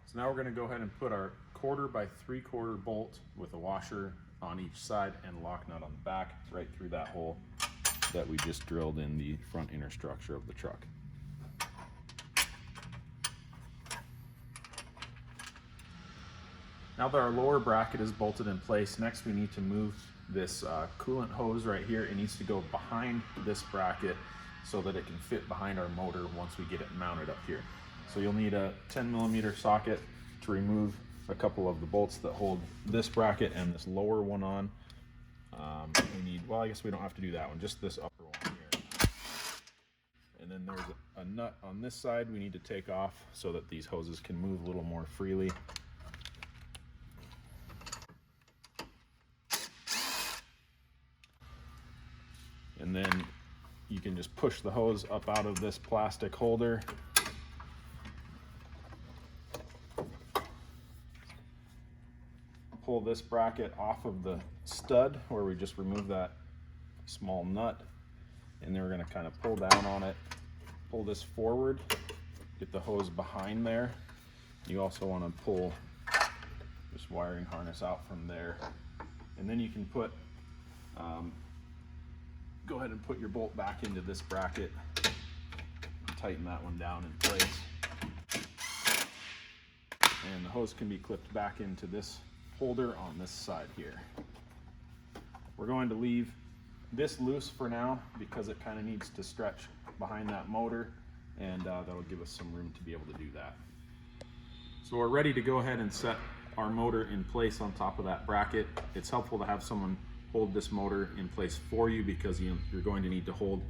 So now we're going to go ahead and put our 1/4 by 3/4 bolt with a washer on each side and lock nut on the back right through that hole that we just drilled in the front inner structure of the truck. Now that our lower bracket is bolted in place, next we need to move this coolant hose right here. It needs to go behind this bracket so that it can fit behind our motor once we get it mounted up here. So you'll need a 10mm socket to remove a couple of the bolts that hold this bracket and this lower one on. We need, well, I guess we don't have to do that one, just this upper one here. And then there's a nut on this side we need to take off so that these hoses can move a little more freely. And then you can just push the hose up out of this plastic holder. Pull this bracket off of the stud where we just removed that small nut, and then we're going to kind of pull down on it, pull this forward, get the hose behind there. You also want to pull this wiring harness out from there, and then you can put go ahead and put your bolt back into this bracket, tighten that one down in place, and the hose can be clipped back into this holder on this side here. We're going to leave this loose for now because it kind of needs to stretch behind that motor, and that'll give us some room to be able to do that. So we're ready to go ahead and set our motor in place on top of that bracket. It's helpful to have someone hold this motor in place for you because you're going to need to hold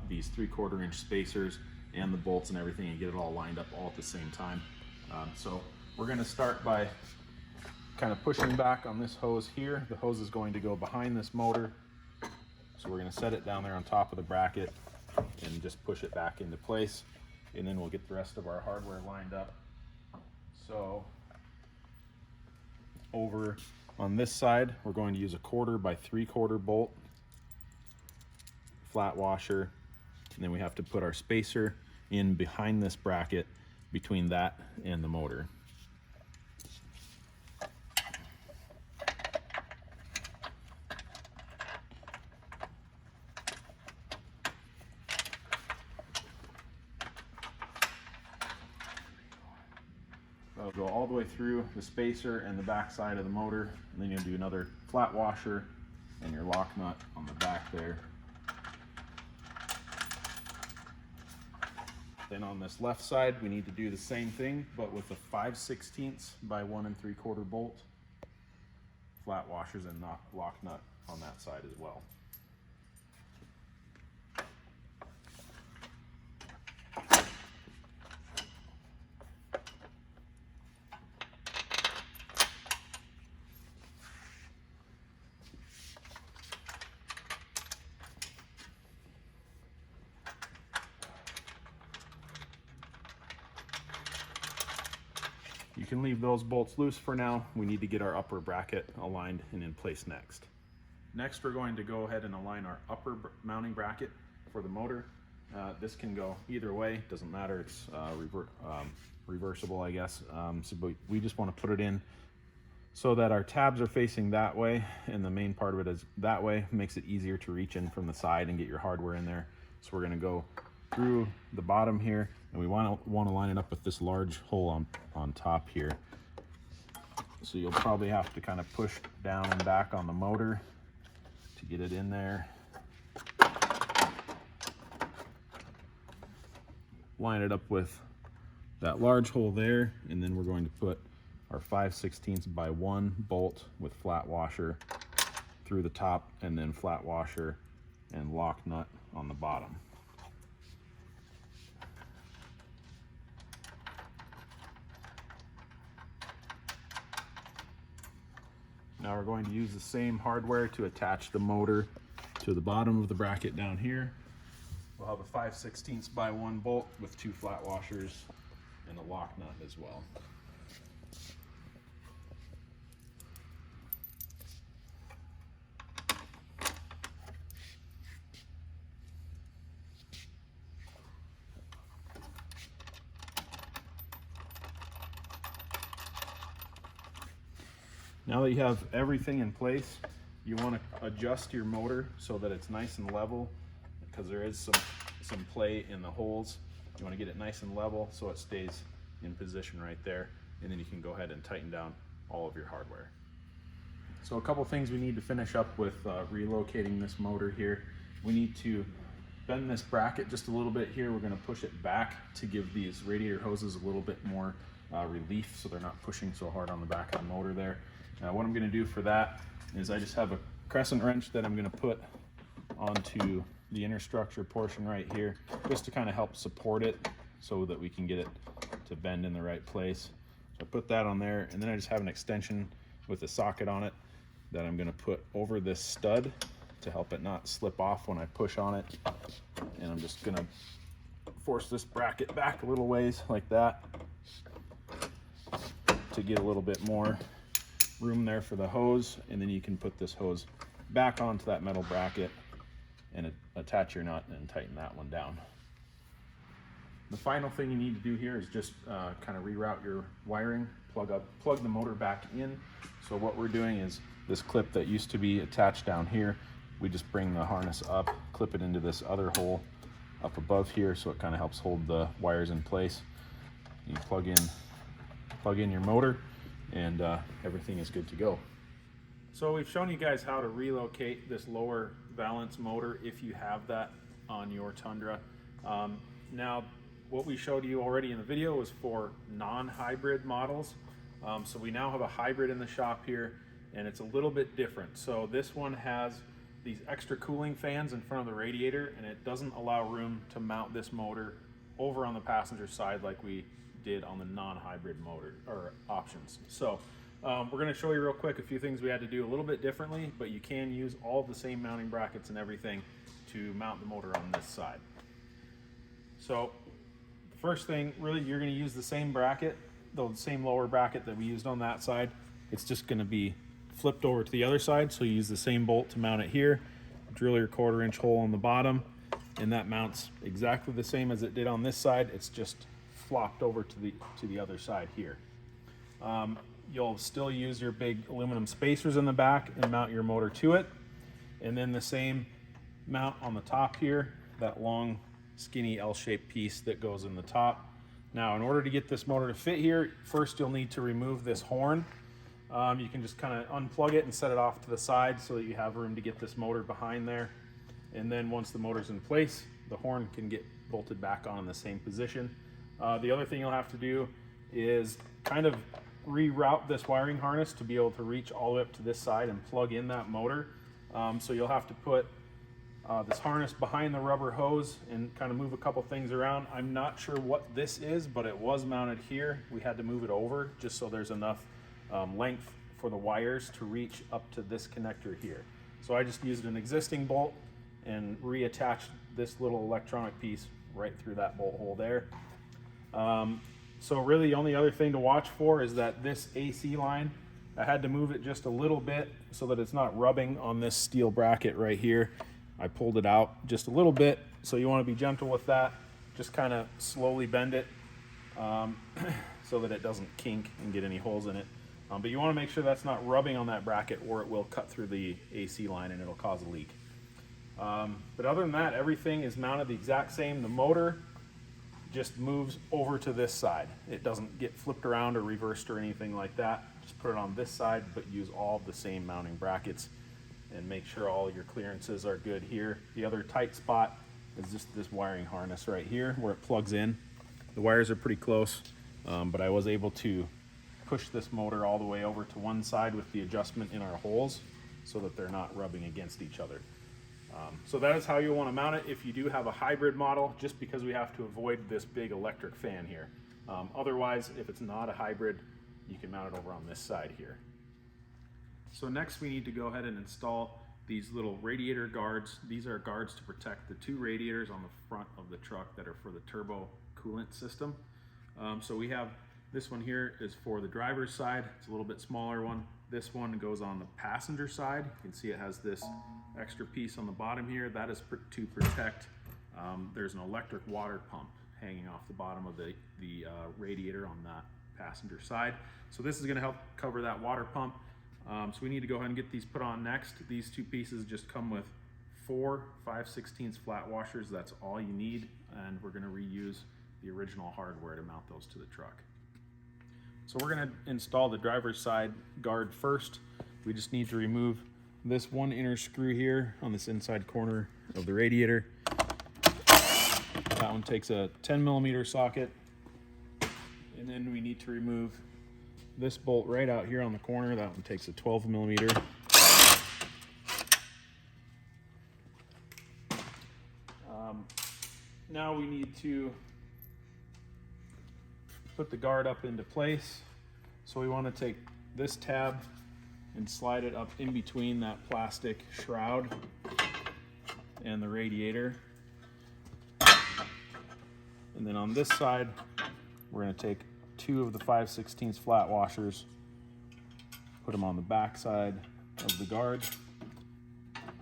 these 3/4 inch spacers and the bolts and everything and get it all lined up all at the same time. So we're going to start by kind of pushing back on this hose here. The hose is going to go behind this motor, so we're going to set it down there on top of the bracket and just push it back into place, and then we'll get the rest of our hardware lined up. So over on this side, we're going to use a 1/4 by 3/4 bolt, flat washer, and then we have to put our spacer in behind this bracket between that and the motor. I'll go all the way through the spacer and the back side of the motor, and then you'll do another flat washer and your lock nut on the back there. Then on this left side, we need to do the same thing, but with a 5/16 by 1 3/4 bolt, flat washers and lock nut on that side as well. You can leave those bolts loose for now. We need to get our upper bracket aligned and in place next. Next, we're going to go ahead and align our upper mounting bracket for the motor. This can go either way, doesn't matter. It's reversible, I guess. But we just want to put it in so that our tabs are facing that way, and the main part of it is that way. Makes it easier to reach in from the side and get your hardware in there. So we're going to go through the bottom here, and we want to line it up with this large hole on top here. So you'll probably have to kind of push down and back on the motor to get it in there. Line it up with that large hole there, and then we're going to put our 5/16 by 1 bolt with flat washer through the top, and then flat washer and lock nut on the bottom. Now we're going to use the same hardware to attach the motor to the bottom of the bracket down here. We'll have a 5/16 by 1 bolt with 2 flat washers and a lock nut as well. Now that you have everything in place, you want to adjust your motor so that it's nice and level, because there is some play in the holes. You want to get it nice and level so it stays in position right there, and then you can go ahead and tighten down all of your hardware. So a couple things we need to finish up with relocating this motor here. We need to bend this bracket just a little bit here. We're going to push it back to give these radiator hoses a little bit more relief so they're not pushing so hard on the back of the motor there. Now what I'm going to do for that is I just have a crescent wrench that I'm going to put onto the inner structure portion right here, just to kind of help support it so that we can get it to bend in the right place. So I put that on there, and then I just have an extension with a socket on it that I'm going to put over this stud to help it not slip off when I push on it. And I'm just gonna force this bracket back a little ways like that to get a little bit more room there for the hose, and then you can put this hose back onto that metal bracket and attach your nut and tighten that one down. The final thing you need to do here is just kind of reroute your wiring, plug the motor back in. So what we're doing is this clip that used to be attached down here, we just bring the harness up, clip it into this other hole up above here, so it kind of helps hold the wires in place. You plug in your motor, and everything is good to go. So we've shown you guys how to relocate this lower valance motor if you have that on your Tundra. Now, what we showed you already in the video was for non-hybrid models. So we now have a hybrid in the shop here, and it's a little bit different. So this one has these extra cooling fans in front of the radiator, and it doesn't allow room to mount this motor over on the passenger side like we did on the non-hybrid motor or options. So we're going to show you real quick a few things we had to do a little bit differently, but you can use all the same mounting brackets and everything to mount the motor on this side. So the first thing, really, you're going to use the same bracket, the same lower bracket that we used on that side. It's just going to be flipped over to the other side, so you use the same bolt to mount it here, drill your 1/4 inch hole on the bottom, and that mounts exactly the same as it did on this side. It's just flopped over to the other side here. You'll still use your big aluminum spacers in the back and mount your motor to it, and then the same mount on the top here, that long skinny L-shaped piece that goes in the top. Now, in order to get this motor to fit here, first you'll need to remove this horn. You can just kind of unplug it and set it off to the side so that you have room to get this motor behind there. And then once the motor's in place, the horn can get bolted back on in the same position. The other thing you'll have to do is kind of reroute this wiring harness to be able to reach all the way up to this side and plug in that motor. So you'll have to put this harness behind the rubber hose and kind of move a couple things around. I'm not sure what this is, but it was mounted here. We had to move it over just so there's enough length for the wires to reach up to this connector here. So I just used an existing bolt and reattached this little electronic piece right through that bolt hole there. So really the only other thing to watch for is that this AC line, I had to move it just a little bit so that it's not rubbing on this steel bracket right here. I pulled it out just a little bit, so you want to be gentle with that. Just kind of slowly bend it so that it doesn't kink and get any holes in it. But you want to make sure that's not rubbing on that bracket, or it will cut through the AC line and it'll cause a leak. But other than that, everything is mounted the exact same. The motor just moves over to this side. It doesn't get flipped around or reversed or anything like that. Just put it on this side, but use all the same mounting brackets and make sure all your clearances are good here. The other tight spot is just this wiring harness right here where it plugs in. The wires are pretty close, but I was able to push this motor all the way over to one side with the adjustment in our holes so that they're not rubbing against each other. So that is how you want to mount it if you do have a hybrid model, just because we have to avoid this big electric fan here. Otherwise, if it's not a hybrid, you can mount it over on this side here. So next we need to go ahead and install these little radiator guards. These are guards to protect the 2 radiators on the front of the truck that are for the turbo coolant system. So we have this one here is for the driver's side. It's a little bit smaller one. This one goes on the passenger side. You can see it has this extra piece on the bottom here. That is to protect, there's an electric water pump hanging off the bottom of the radiator on that passenger side. So this is going to help cover that water pump. So we need to go ahead and get these put on next. These 2 pieces just come with 4 5/16 flat washers. That's all you need, and we're going to reuse the original hardware to mount those to the truck. So we're going to install the driver's side guard first. We just need to remove this one inner screw here on this inside corner of the radiator. That one takes a 10mm socket, and then we need to remove this bolt right out here on the corner. That one takes a 12mm. Now we need to put the guard up into place. So we want to take this tab and slide it up in between that plastic shroud and the radiator. And then on this side, we're going to take 2 of the 5/16 flat washers, put them on the back side of the guard,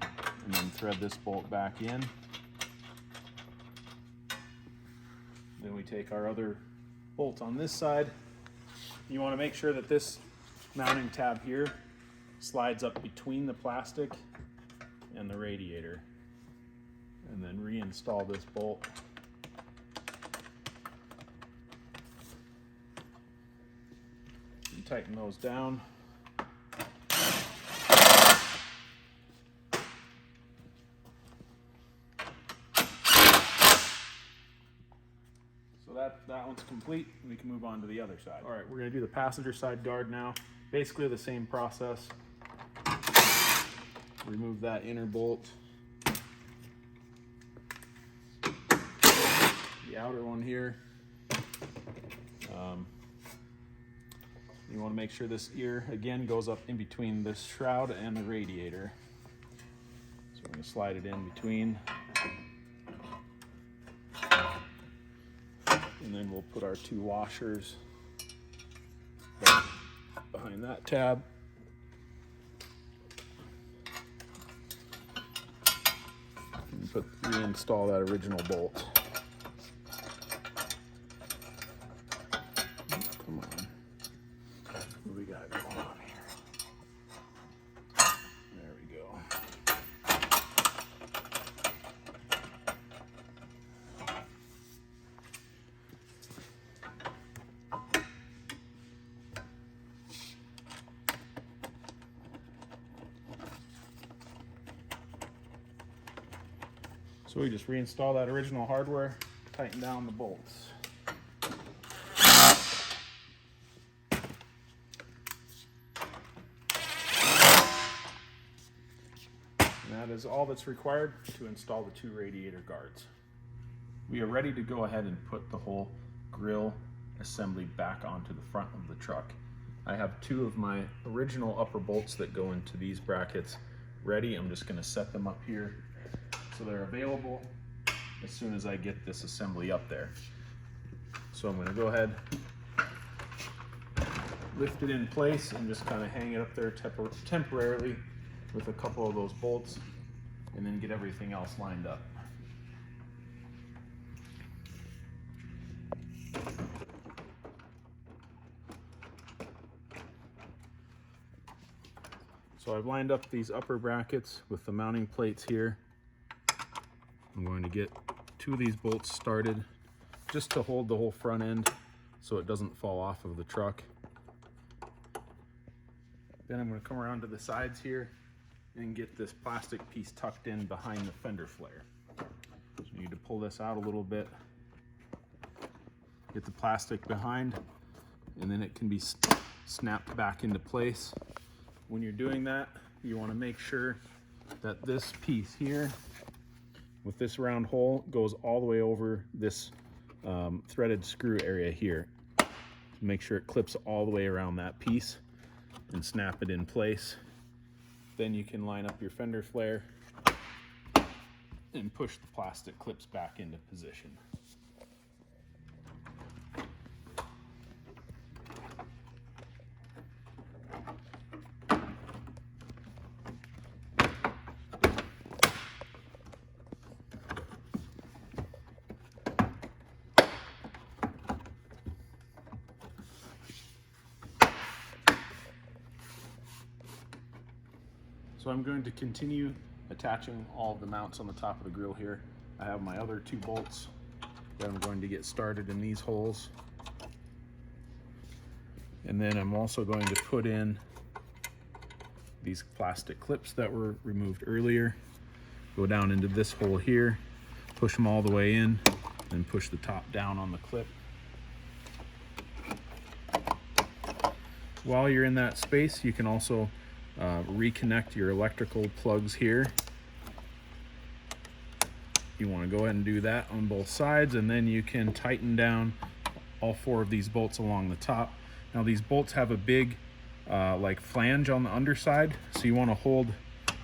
and then thread this bolt back in. Then we take our other bolt on this side. You want to make sure that this mounting tab here slides up between the plastic and the radiator, and then reinstall this bolt. And tighten those down. So that one's complete. We can move on to the other side. All right, we're going to do the passenger side guard now. Basically the same process. Remove that inner bolt. The outer one here. You want to make sure this ear again goes up in between this shroud and the radiator. So we're going to slide it in between. And then we'll put our 2 washers behind that tab. And reinstall that original bolt. Come on. What do we got going on here? There we go. So we just reinstall that original hardware, tighten down the bolts. And that is all that's required to install the 2 radiator guards. We are ready to go ahead and put the whole grille assembly back onto the front of the truck. I have 2 of my original upper bolts that go into these brackets ready. I'm just going to set them up here so they're available as soon as I get this assembly up there. So I'm going to go ahead, lift it in place, and just kind of hang it up there temporarily with a couple of those bolts, and then get everything else lined up. So I've lined up these upper brackets with the mounting plates here. I'm going to get 2 of these bolts started just to hold the whole front end so it doesn't fall off of the truck. Then I'm going to come around to the sides here and get this plastic piece tucked in behind the fender flare. So you need to pull this out a little bit, get the plastic behind, and then it can be snapped back into place. When you're doing that, you want to make sure that this piece here with this round hole goes all the way over this threaded screw area here. Make sure it clips all the way around that piece and snap it in place. Then you can line up your fender flare and push the plastic clips back into position. So I'm going to continue attaching all of the mounts on the top of the grill here. I have my other 2 bolts that I'm going to get started in these holes. And then I'm also going to put in these plastic clips that were removed earlier. Go down into this hole here, push them all the way in, and push the top down on the clip. While you're in that space, you can also reconnect your electrical plugs here. You want to go ahead and do that on both sides, and then you can tighten down all 4 of these bolts along the top. Now these bolts have a big like flange on the underside. So you want to hold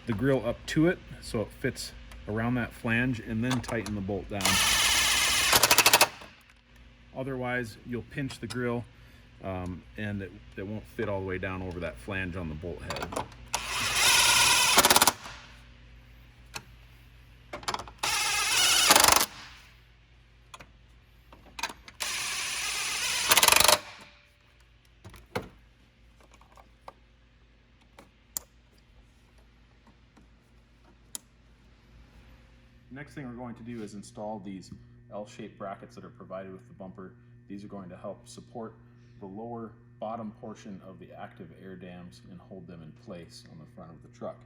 the grill up to it so it fits around that flange, and then tighten the bolt down. Otherwise, you'll pinch the grill and it won't fit all the way down over that flange on the bolt head. Next thing we're going to do is install these L-shaped brackets that are provided with the bumper. These are going to help support the lower bottom portion of the active air dams and hold them in place on the front of the truck.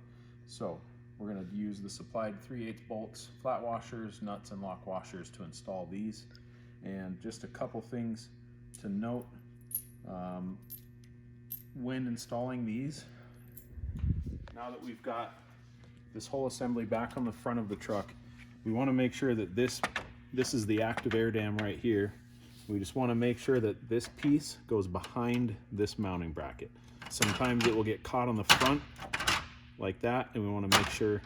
So we're going to use the supplied 3/8 bolts, flat washers, nuts, and lock washers to install these. And just a couple things to note when installing these. Now that we've got this whole assembly back on the front of the truck, we want to make sure that this is the active air dam right here. We just want to make sure that this piece goes behind this mounting bracket. Sometimes it will get caught on the front like that, and we want to make sure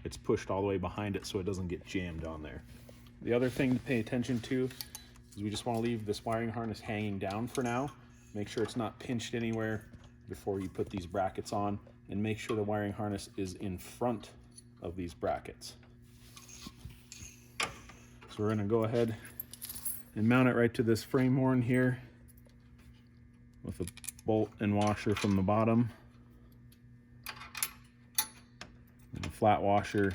it's pushed all the way behind it so it doesn't get jammed on there. The other thing to pay attention to is we just want to leave this wiring harness hanging down for now. Make sure it's not pinched anywhere before you put these brackets on, and make sure the wiring harness is in front of these brackets. So we're going to go ahead and mount it right to this frame horn here with a bolt and washer from the bottom, and a flat washer,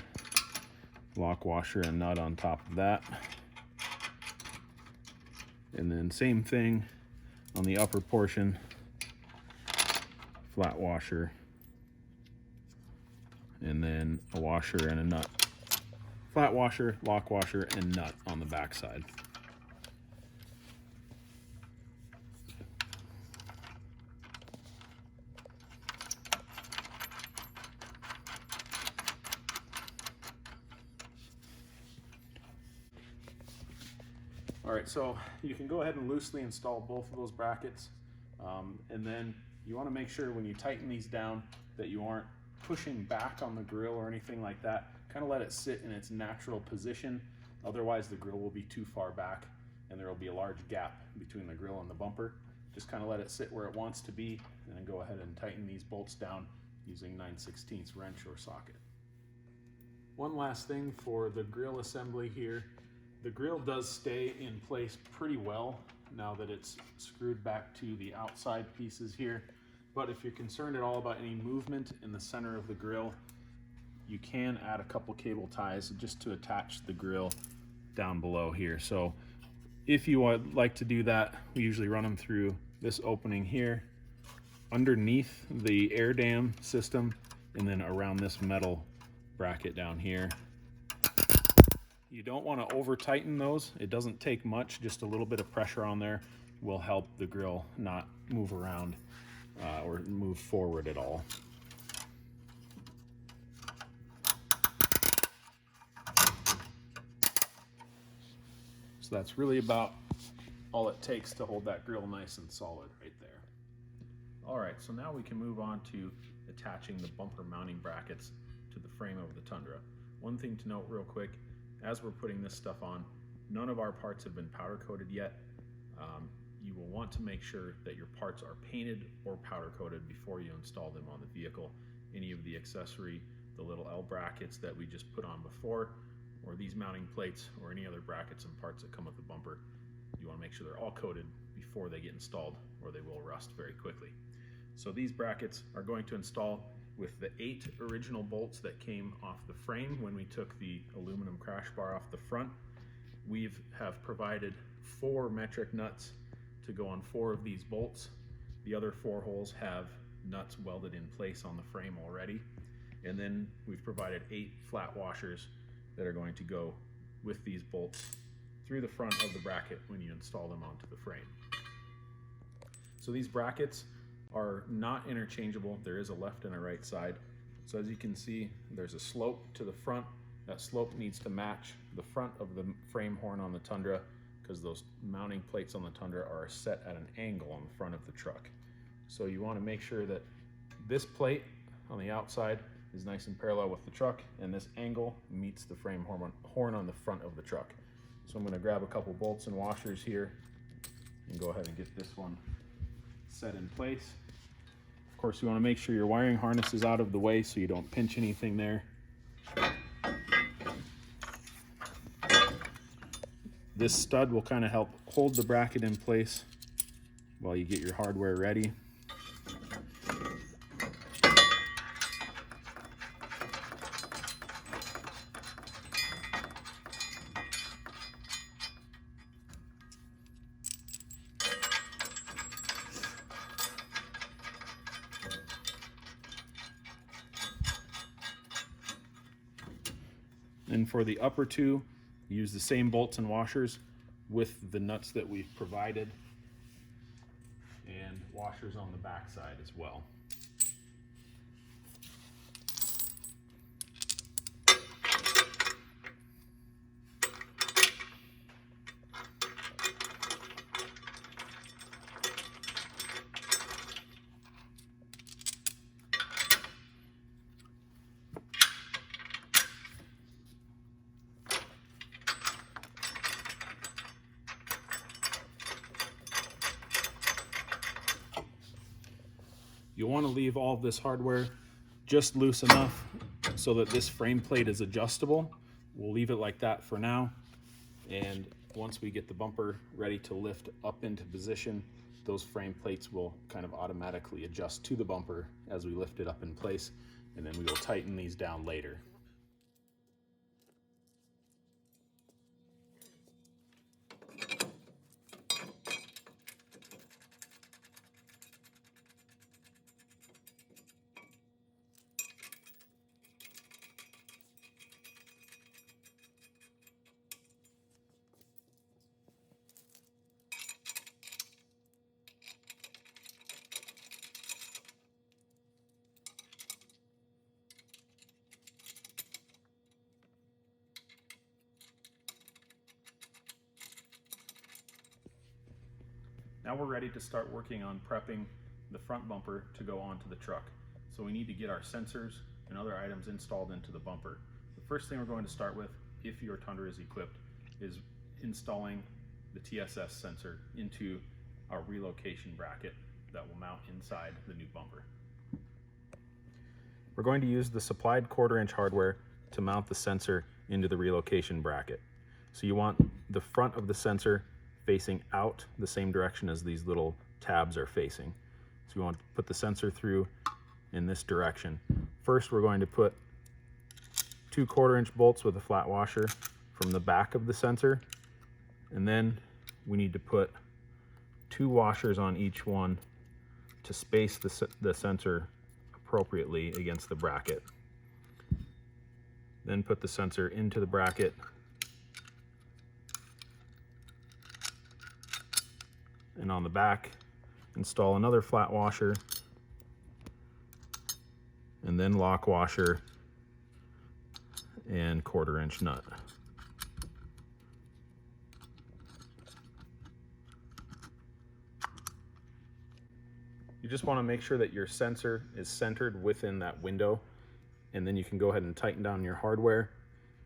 lock washer, and nut on top of that. And then same thing on the upper portion, flat washer, and then a washer and a nut. Flat washer, lock washer, and nut on the back side. All right, so you can go ahead and loosely install both of those brackets, and then you want to make sure when you tighten these down that you aren't pushing back on the grill or anything like that. Kind of let it sit in its natural position. Otherwise the grill will be too far back and there will be a large gap between the grill and the bumper. Just kind of let it sit where it wants to be, and then go ahead and tighten these bolts down using 9/16 wrench or socket. One last thing for the grill assembly here. The grill does stay in place pretty well now that it's screwed back to the outside pieces here. But if you're concerned at all about any movement in the center of the grill, you can add a couple cable ties just to attach the grill down below here. So if you would like to do that, we usually run them through this opening here, underneath the air dam system, and then around this metal bracket down here. You don't want to over tighten those. It doesn't take much, just a little bit of pressure on there will help the grill not move around or move forward at all. So that's really about all it takes to hold that grill nice and solid right there. All right, so now we can move on to attaching the bumper mounting brackets to the frame of the Tundra. One thing to note real quick, as we're putting this stuff on, none of our parts have been powder coated yet. You will want to make sure that your parts are painted or powder coated before you install them on the vehicle. Any of the accessory, the little L brackets that we just put on before, or these mounting plates, or any other brackets and parts that come with the bumper, you want to make sure they're all coated before they get installed, or they will rust very quickly. So these brackets are going to install with the 8 original bolts that came off the frame when we took the aluminum crash bar off the front. We have provided 4 metric nuts to go on 4 of these bolts. The other 4 holes have nuts welded in place on the frame already. And then we've provided 8 flat washers that are going to go with these bolts through the front of the bracket when you install them onto the frame. So these brackets are not interchangeable. There is a left and a right side. So as you can see, there's a slope to the front. That slope needs to match the front of the frame horn on the Tundra, because those mounting plates on the Tundra are set at an angle on the front of the truck. So you want to make sure that this plate on the outside is nice and parallel with the truck, and this angle meets the frame horn on the front of the truck. So I'm going to grab a couple bolts and washers here and go ahead and get this one set in place. Of course, you want to make sure your wiring harness is out of the way so you don't pinch anything there. This stud will kind of help hold the bracket in place while you get your hardware ready. And for the upper two, use the same bolts and washers with the nuts that we've provided, and washers on the back side as well. You'll want to leave all of this hardware just loose enough so that this frame plate is adjustable. We'll leave it like that for now, and once we get the bumper ready to lift up into position, those frame plates will kind of automatically adjust to the bumper as we lift it up in place, and then we will tighten these down later. Now we're ready to start working on prepping the front bumper to go onto the truck. So we need to get our sensors and other items installed into the bumper. The first thing we're going to start with, if your Tundra is equipped, is installing the TSS sensor into our relocation bracket that will mount inside the new bumper. We're going to use the supplied 1/4-inch hardware to mount the sensor into the relocation bracket. So you want the front of the sensor facing out the same direction as these little tabs are facing. So we want to put the sensor through in this direction. First, we're going to put 2 1/4-inch bolts with a flat washer from the back of the sensor, and then we need to put 2 washers on each one to space the sensor appropriately against the bracket. Then put the sensor into the bracket, and on the back install another flat washer, and then lock washer and 1/4-inch nut. You just want to make sure that your sensor is centered within that window, and then you can go ahead and tighten down your hardware.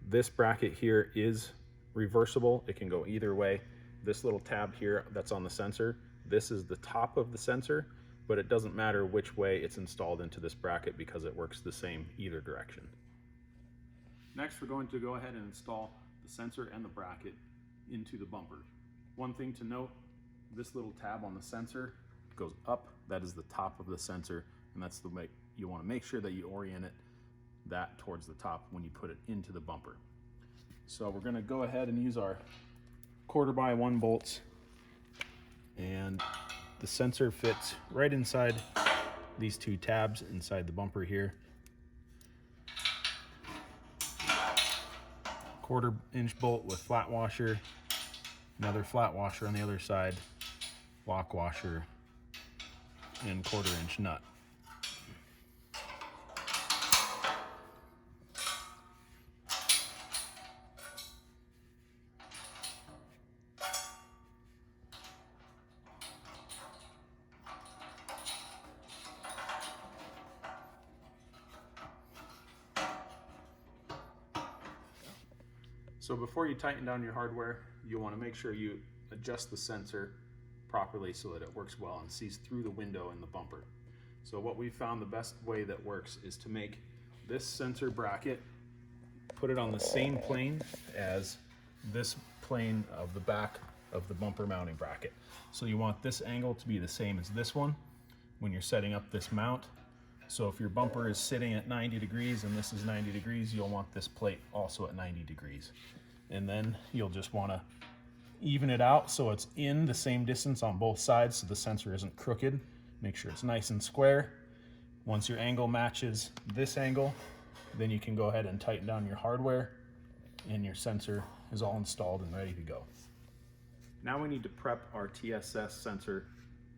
This bracket here is reversible. It can go either way. This little tab here that's on the sensor, this is the top of the sensor, but it doesn't matter which way it's installed into this bracket because it works the same either direction. Next, we're going to go ahead and install the sensor and the bracket into the bumper. One thing to note, this little tab on the sensor goes up. That is the top of the sensor, and that's the way you want to make sure that you orient it that towards the top when you put it into the bumper. So we're going to go ahead and use our 1/4x1 bolts, and the sensor fits right inside these 2 tabs inside the bumper here. 1/4-inch bolt with flat washer, another flat washer on the other side, lock washer, and 1/4-inch nut. So before you tighten down your hardware, you'll want to make sure you adjust the sensor properly so that it works well and sees through the window in the bumper. So what we found the best way that works is to make this sensor bracket, put it on the same plane as this plane of the back of the bumper mounting bracket. So you want this angle to be the same as this one when you're setting up this mount. So if your bumper is sitting at 90 degrees and this is 90 degrees, you'll want this plate also at 90 degrees. And then you'll just want to even it out so it's in the same distance on both sides so the sensor isn't crooked. Make sure it's nice and square. Once your angle matches this angle, then you can go ahead and tighten down your hardware and your sensor is all installed and ready to go. Now we need to prep our TSS sensor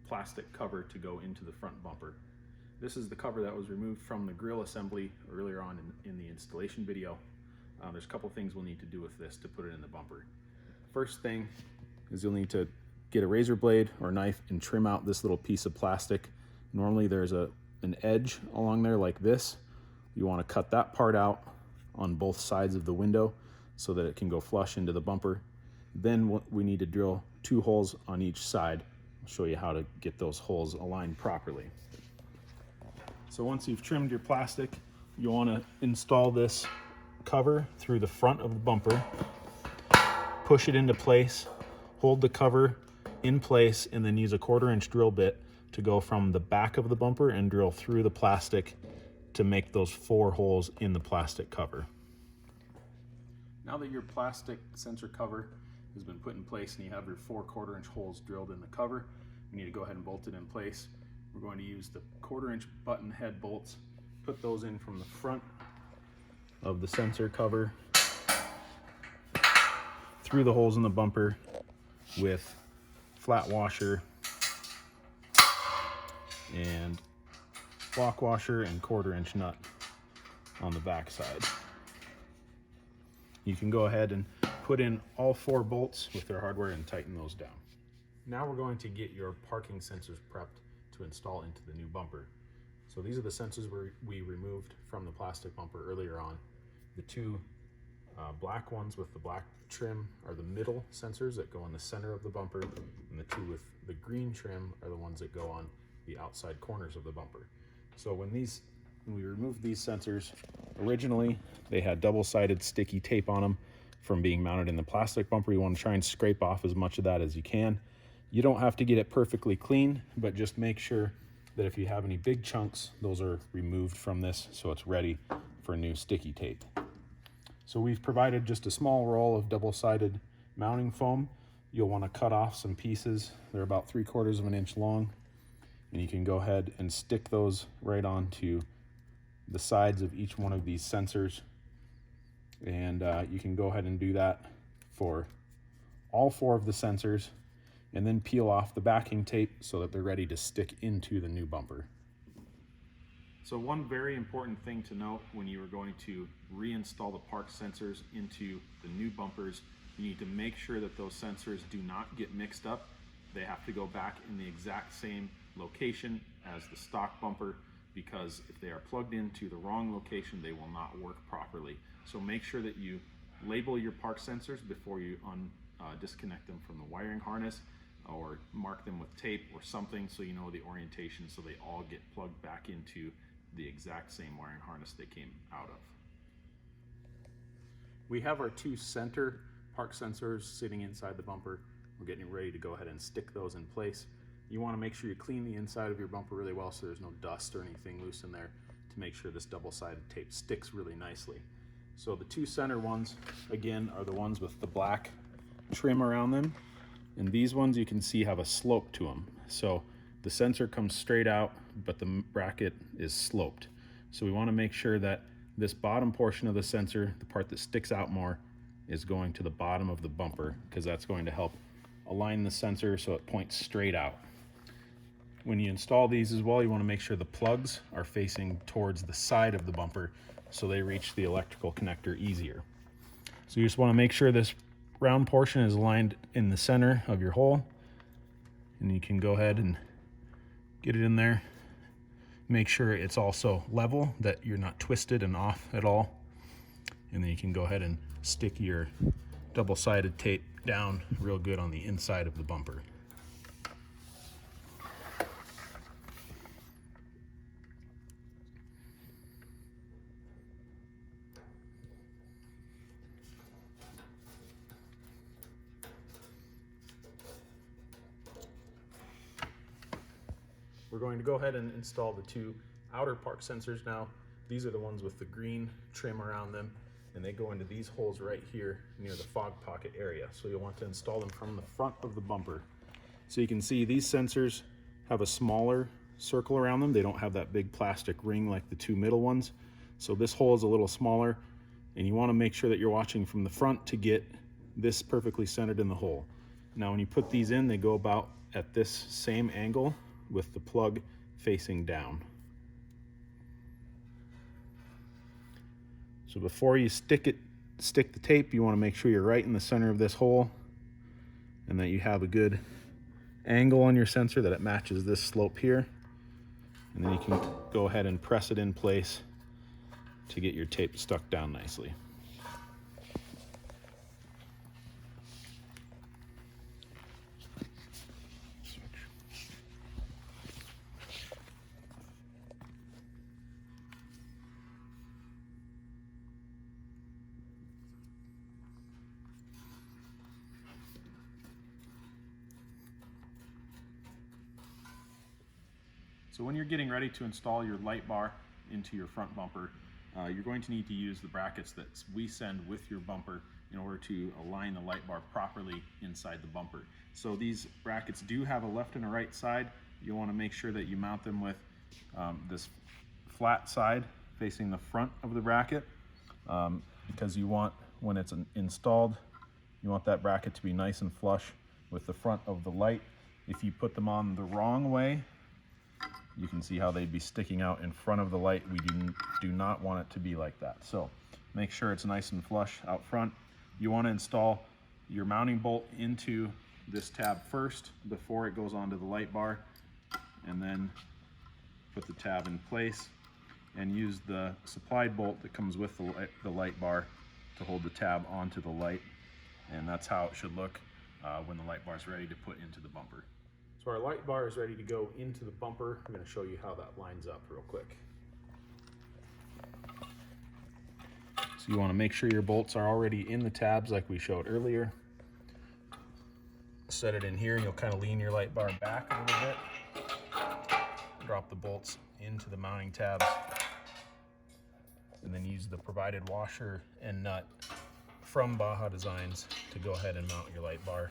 plastic cover to go into the front bumper. This is the cover that was removed from the grill assembly earlier on in the installation video. There's a couple things we'll need to do with this to put it in the bumper. First thing is you'll need to get a razor blade or knife and trim out this little piece of plastic. Normally there's an edge along there like this. You want to cut that part out on both sides of the window so that it can go flush into the bumper. Then we need to drill 2 holes on each side. I'll show you how to get those holes aligned properly. So once you've trimmed your plastic, you'll want to install this cover through the front of the bumper, push it into place, hold the cover in place, and then use a 1/4-inch drill bit to go from the back of the bumper and drill through the plastic to make those 4 holes in the plastic cover. Now that your plastic sensor cover has been put in place and you have your 4 1/4-inch holes drilled in the cover, you need to go ahead and bolt it in place. We're going to use the 1/4-inch button head bolts, put those in from the front of the sensor cover through the holes in the bumper with flat washer and lock washer and 1/4-inch nut on the back side. You can go ahead and put in all 4 bolts with their hardware and tighten those down. Now we're going to get your parking sensors prepped to install into the new bumper. So these are the sensors we removed from the plastic bumper earlier on. The 2 black ones with the black trim are the middle sensors that go in the center of the bumper, and the 2 with the green trim are the ones that go on the outside corners of the bumper. So when we removed these sensors, originally they had double-sided sticky tape on them from being mounted in the plastic bumper. You want to try and scrape off as much of that as you can. You don't have to get it perfectly clean, but just make sure that if you have any big chunks, those are removed from this so it's ready for new sticky tape. So we've provided just a small roll of double-sided mounting foam. You'll want to cut off some pieces. They're about 3/4 of an inch long, and you can go ahead and stick those right onto the sides of each one of these sensors. And you can go ahead and do that for all 4 of the sensors, and then peel off the backing tape so that they're ready to stick into the new bumper. So one very important thing to note when you are going to reinstall the park sensors into the new bumpers, you need to make sure that those sensors do not get mixed up. They have to go back in the exact same location as the stock bumper, because if they are plugged into the wrong location, they will not work properly. So make sure that you label your park sensors before you disconnect them from the wiring harness, or mark them with tape or something so you know the orientation, so they all get plugged back into the exact same wiring harness they came out of. We have our 2 center park sensors sitting inside the bumper. We're getting ready to go ahead and stick those in place. You want to make sure you clean the inside of your bumper really well so there's no dust or anything loose in there, to make sure this double-sided tape sticks really nicely. So the 2 center ones, again, are the ones with the black trim around them. And these ones you can see have a slope to them. So the sensor comes straight out, but the bracket is sloped. So we want to make sure that this bottom portion of the sensor, the part that sticks out more, is going to the bottom of the bumper, because that's going to help align the sensor so it points straight out. When you install these as well, you want to make sure the plugs are facing towards the side of the bumper so they reach the electrical connector easier. So you just want to make sure this round portion is aligned in the center of your hole, and you can go ahead and get it in there. Make sure it's also level, that you're not twisted and off at all. and then you can go ahead and stick your double-sided tape down real good on the inside of the bumper. We're going to go ahead and install the two outer park sensors now. These are the ones with the green trim around them, and they go into these holes right here near the fog pocket area. So you'll want to install them from the front of the bumper. So you can see these sensors have a smaller circle around them. They don't have that big plastic ring like the two middle ones. So this hole is a little smaller, and you want to make sure that you're watching from the front to get this perfectly centered in the hole. Now when you put these in, they go about at this same angle with the plug facing down. So before you stick the tape, you want to make sure you're right in the center of this hole and that you have a good angle on your sensor, that it matches this slope here. And then you can go ahead and press it in place to get your tape stuck down nicely. So when you're getting ready to install your light bar into your front bumper, you're going to need to use the brackets that we send with your bumper in order to align the light bar properly inside the bumper. So these brackets do have a left and a right side. You'll want to make sure that you mount them with this flat side facing the front of the bracket, because you want, when it's installed, you want that bracket to be nice and flush with the front of the light. If you put them on the wrong way, you can see how they'd be sticking out in front of the light. We do not want it to be like that. So make sure it's nice and flush out front. You want to install your mounting bolt into this tab first before it goes onto the light bar, and then put the tab in place and use the supplied bolt that comes with the light bar to hold the tab onto the light. And that's how it should look when the light bar is ready to put into the bumper. So our light bar is ready to go into the bumper. I'm going to show you how that lines up real quick. So you want to make sure your bolts are already in the tabs like we showed earlier. Set it in here, and you'll kind of lean your light bar back a little bit. Drop the bolts into the mounting tabs, and then use the provided washer and nut from Baja Designs to go ahead and mount your light bar.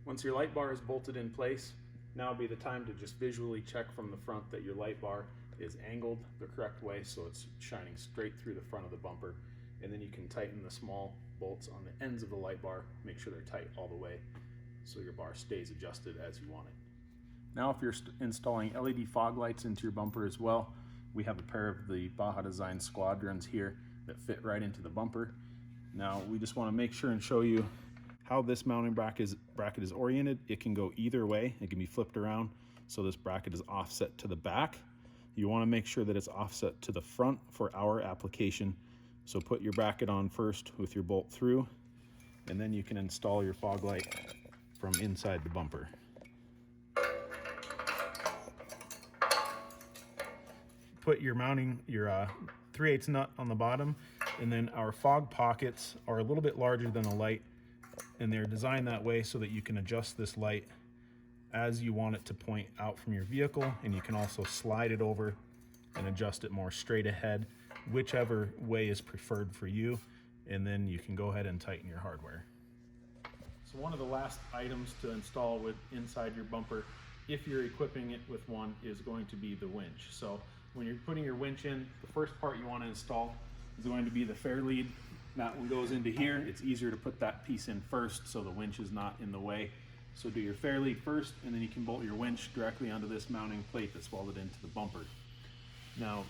Once your light bar is bolted in place, now would be the time to just visually check from the front that your light bar is angled the correct way, so it's shining straight through the front of the bumper. And then you can tighten the small bolts on the ends of the light bar, make sure they're tight all the way so your bar stays adjusted as you want it. Now if you're installing LED fog lights into your bumper as well, we have a pair of the Baja Design Squadrons here that fit right into the bumper. Now we just want to make sure and show you how this mounting bracket is oriented. It can go either way. It can be flipped around, so this bracket is offset to the back. You want to make sure that it's offset to the front for our application. So put your bracket on first with your bolt through, and then you can install your fog light from inside the bumper. Put your mounting, your 3/8 nut on the bottom, and then our fog pockets are a little bit larger than the light, and they're designed that way so that you can adjust this light as you want it to point out from your vehicle, and you can also slide it over and adjust it more straight ahead, whichever way is preferred for you, and then you can go ahead and tighten your hardware. So one of the last items to install with inside your bumper, if you're equipping it with one, is going to be the winch. So when you're putting your winch in, the first part you want to install is going to be the fair lead. That one goes into here. It's easier to put that piece in first so the winch is not in the way. So do your fair lead first, and then you can bolt your winch directly onto this mounting plate that's welded into the bumper. Now,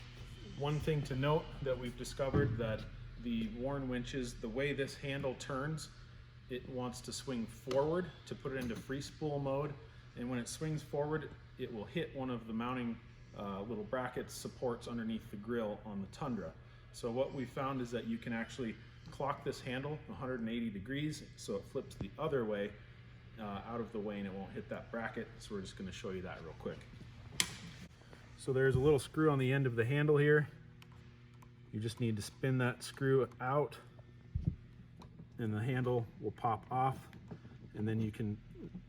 one thing to note that we've discovered, that the Warn winches, the way this handle turns, it wants to swing forward to put it into free spool mode, and when it swings forward, it will hit one of the mounting little brackets supports underneath the grill on the Tundra. So what we found is that you can actually clock this handle 180 degrees so it flips the other way out of the way and it won't hit that bracket. So we're just going to show you that real quick. So there's a little screw on the end of the handle here. You just need to spin that screw out and the handle will pop off, and then you can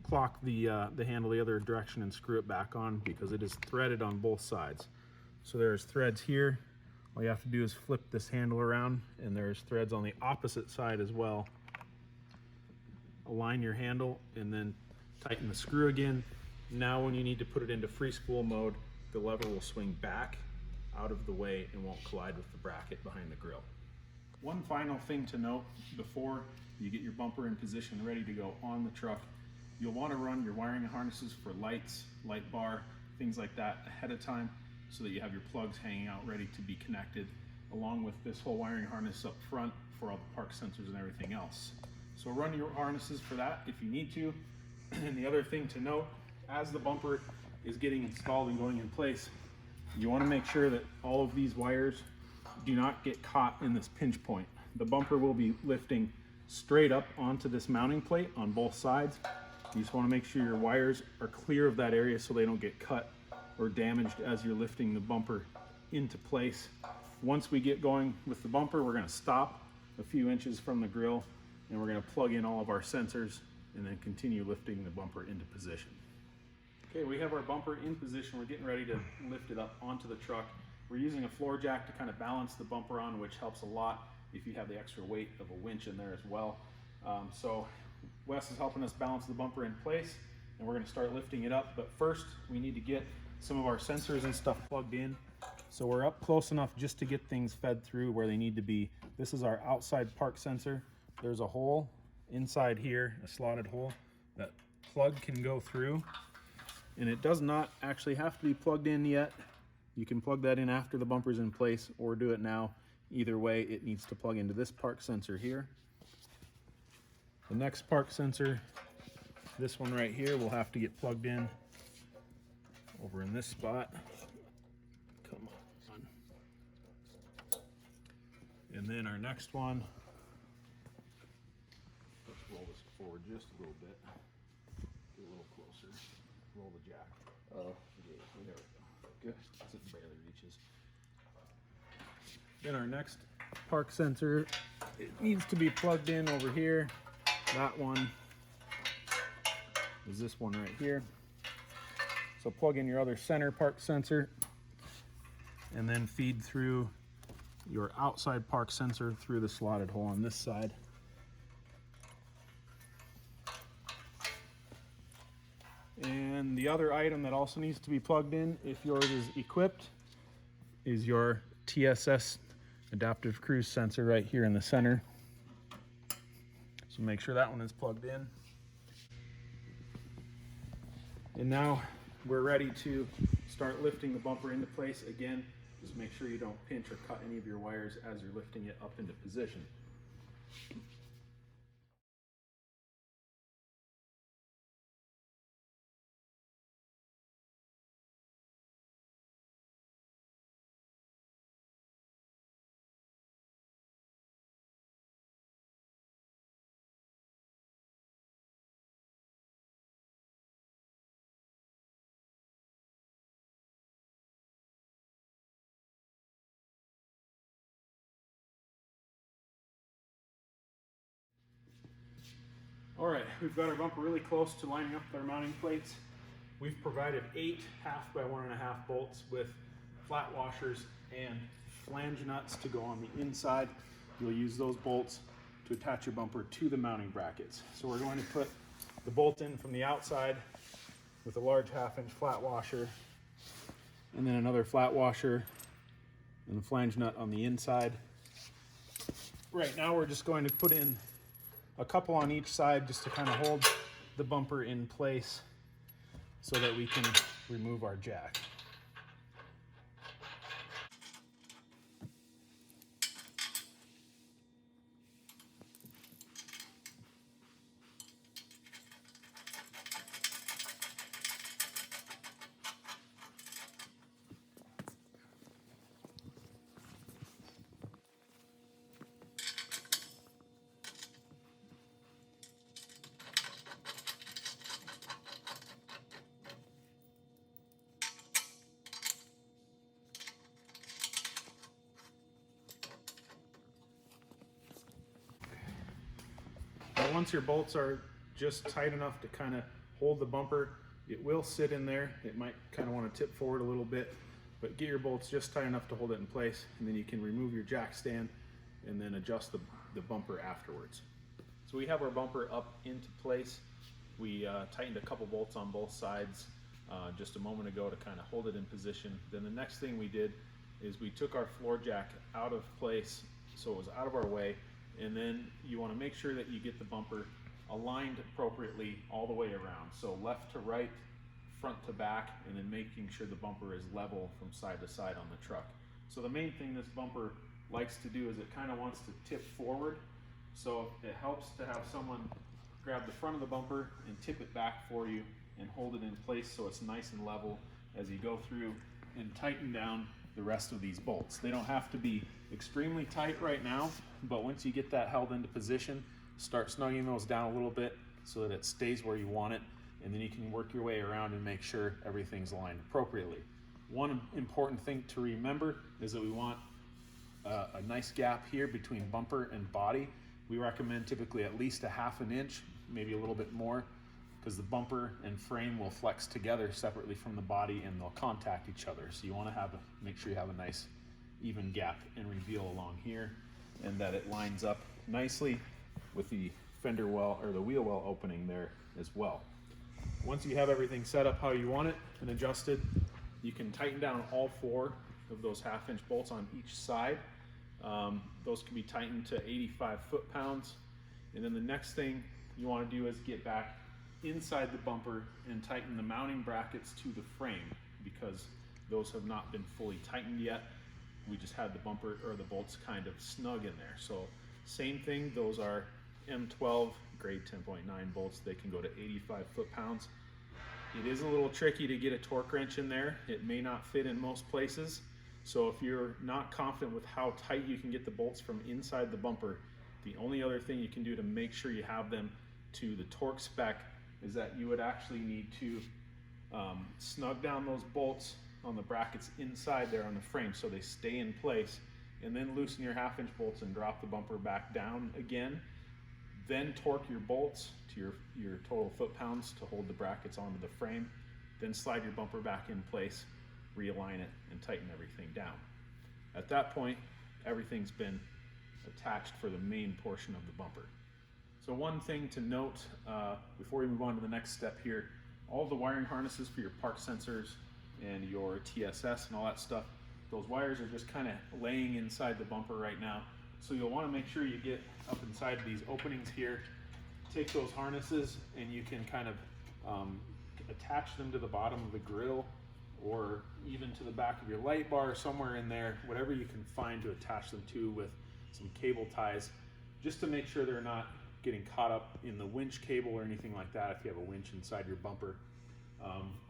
clock the handle the other direction and screw it back on because it is threaded on both sides. So there's threads here. All you have to do is flip this handle around, and there's threads on the opposite side as well. Align your handle and then tighten the screw again. Now when you need to put it into free spool mode, the lever will swing back out of the way and won't collide with the bracket behind the grill. One final thing to note before you get your bumper in position ready to go on the truck, you'll want to run your wiring harnesses for lights, light bar, things like that ahead of time so that you have your plugs hanging out ready to be connected, along with this whole wiring harness up front for all the park sensors and everything else. So run your harnesses for that if you need to. And the other thing to note, as the bumper is getting installed and going in place, you want to make sure that all of these wires do not get caught in this pinch point. The bumper will be lifting straight up onto this mounting plate on both sides. You just want to make sure your wires are clear of that area so they don't get cut or damaged as you're lifting the bumper into place. Once we get going with the bumper, we're going to stop a few inches from the grill and we're going to plug in all of our sensors and then continue lifting the bumper into position. Okay, we have our bumper in position. We're getting ready to lift it up onto the truck. We're using a floor jack to kind of balance the bumper on, which helps a lot if you have the extra weight of a winch in there as well. So Wes is helping us balance the bumper in place, and we're going to start lifting it up. But first, we need to get some of our sensors and stuff plugged in. So we're up close enough just to get things fed through where they need to be. This is our outside park sensor. There's a hole inside here, a slotted hole that plug can go through. And it does not actually have to be plugged in yet. You can plug that in after the bumper's in place or do it now. Either way, it needs to plug into this park sensor here. The next park sensor, this one right here, will have to get plugged in over in this spot. Come on. And then our next one, let's roll this forward just a little bit. Get a little closer. Roll the jack. Oh, okay. There we go. Good. It barely reaches. Then our next park sensor, it needs to be plugged in over here. That one is this one right here. So plug in your other center park sensor and then feed through your outside park sensor through the slotted hole on this side. And the other item that also needs to be plugged in, if yours is equipped, is your TSS adaptive cruise sensor right here in the center. So make sure that one is plugged in. And now we're ready to start lifting the bumper into place. Again, just make sure you don't pinch or cut any of your wires as you're lifting it up into position. All right, we've got our bumper really close to lining up with our mounting plates. We've provided 8 1/2 by 1.5 bolts with flat washers and flange nuts to go on the inside. You'll use those bolts to attach your bumper to the mounting brackets. So we're going to put the bolt in from the outside with a large 1/2 inch flat washer, and then another flat washer and the flange nut on the inside. Right now we're just going to put in a couple on each side just to kind of hold the bumper in place so that we can remove our jack. once your bolts are just tight enough to kind of hold the bumper, it will sit in there. It might kind of want to tip forward a little bit, but get your bolts just tight enough to hold it in place, and then you can remove your jack stand and then adjust the bumper afterwards. So we have our bumper up into place. We tightened a couple bolts on both sides just a moment ago to kind of hold it in position. Then the next thing we did is we took our floor jack out of place so it was out of our way, and then you want to make sure that you get the bumper aligned appropriately all the way around. So left to right, front to back, and then making sure the bumper is level from side to side on the truck. So the main thing this bumper likes to do is it kind of wants to tip forward. So it helps to have someone grab the front of the bumper and tip it back for you and hold it in place so it's nice and level as you go through and tighten down the rest of these bolts. They don't have to be extremely tight right now, but once you get that held into position, start snugging those down a little bit so that it stays where you want it, and then you can work your way around and make sure everything's aligned appropriately. One important thing to remember is that we want a nice gap here between bumper and body. We recommend typically at least a ½ inch, maybe a little bit more, because the bumper and frame will flex together separately from the body and they'll contact each other. So you want to make sure you have a nice even gap and reveal along here, and that it lines up nicely with the fender well or the wheel well opening there as well. Once you have everything set up how you want it and adjusted, you can tighten down all 4 of those ½ inch bolts on each side. Those can be tightened to 85 foot-pounds. And then the next thing you want to do is get back inside the bumper and tighten the mounting brackets to the frame, because those have not been fully tightened yet. We just had the bumper or the bolts kind of snug in there. So same thing, those are M12 grade 10.9 bolts. They can go to 85 foot-pounds. It is a little tricky to get a torque wrench in there. It may not fit in most places. So if you're not confident with how tight you can get the bolts from inside the bumper, the only other thing you can do to make sure you have them to the torque spec is that you would actually need to snug down those bolts on the brackets inside there on the frame so they stay in place, and then loosen your ½ inch bolts and drop the bumper back down again. Then torque your bolts to your total foot-pounds to hold the brackets onto the frame. Then slide your bumper back in place, realign it, and tighten everything down. At that point, everything's been attached for the main portion of the bumper. So one thing to note before we move on to the next step here, all the wiring harnesses for your park sensors and your TSS and all that stuff, those wires are just kind of laying inside the bumper right now. So you'll want to make sure you get up inside these openings here, take those harnesses, and you can kind of attach them to the bottom of the grill or even to the back of your light bar, somewhere in there, whatever you can find to attach them to with some cable ties, just to make sure they're not getting caught up in the winch cable or anything like that if you have a winch inside your bumper.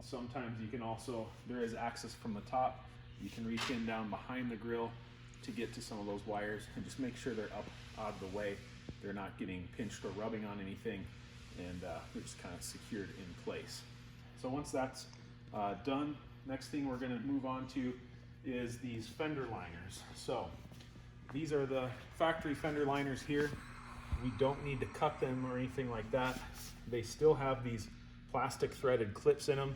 Sometimes you can also, there is access from the top, you can reach in down behind the grill to get to some of those wires, and just make sure they're up out of the way. They're not getting pinched or rubbing on anything, and they're just kind of secured in place. So once that's done, next thing we're going to move on to is these fender liners. So these are the factory fender liners here. We don't need to cut them or anything like that. They still have these plastic threaded clips in them,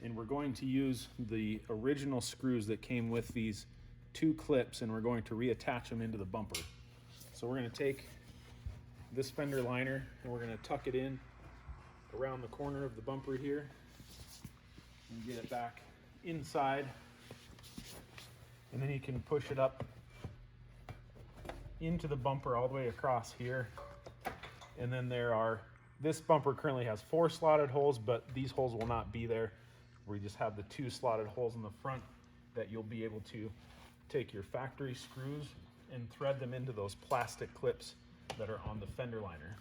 and we're going to use the original screws that came with these 2 clips, and we're going to reattach them into the bumper. So we're going to take this fender liner and we're going to tuck it in around the corner of the bumper here and get it back inside, and then you can push it up into the bumper all the way across here. And then this bumper currently has 4 slotted holes, but these holes will not be there. We just have the 2 slotted holes in the front that you'll be able to take your factory screws and thread them into those plastic clips that are on the fender liner.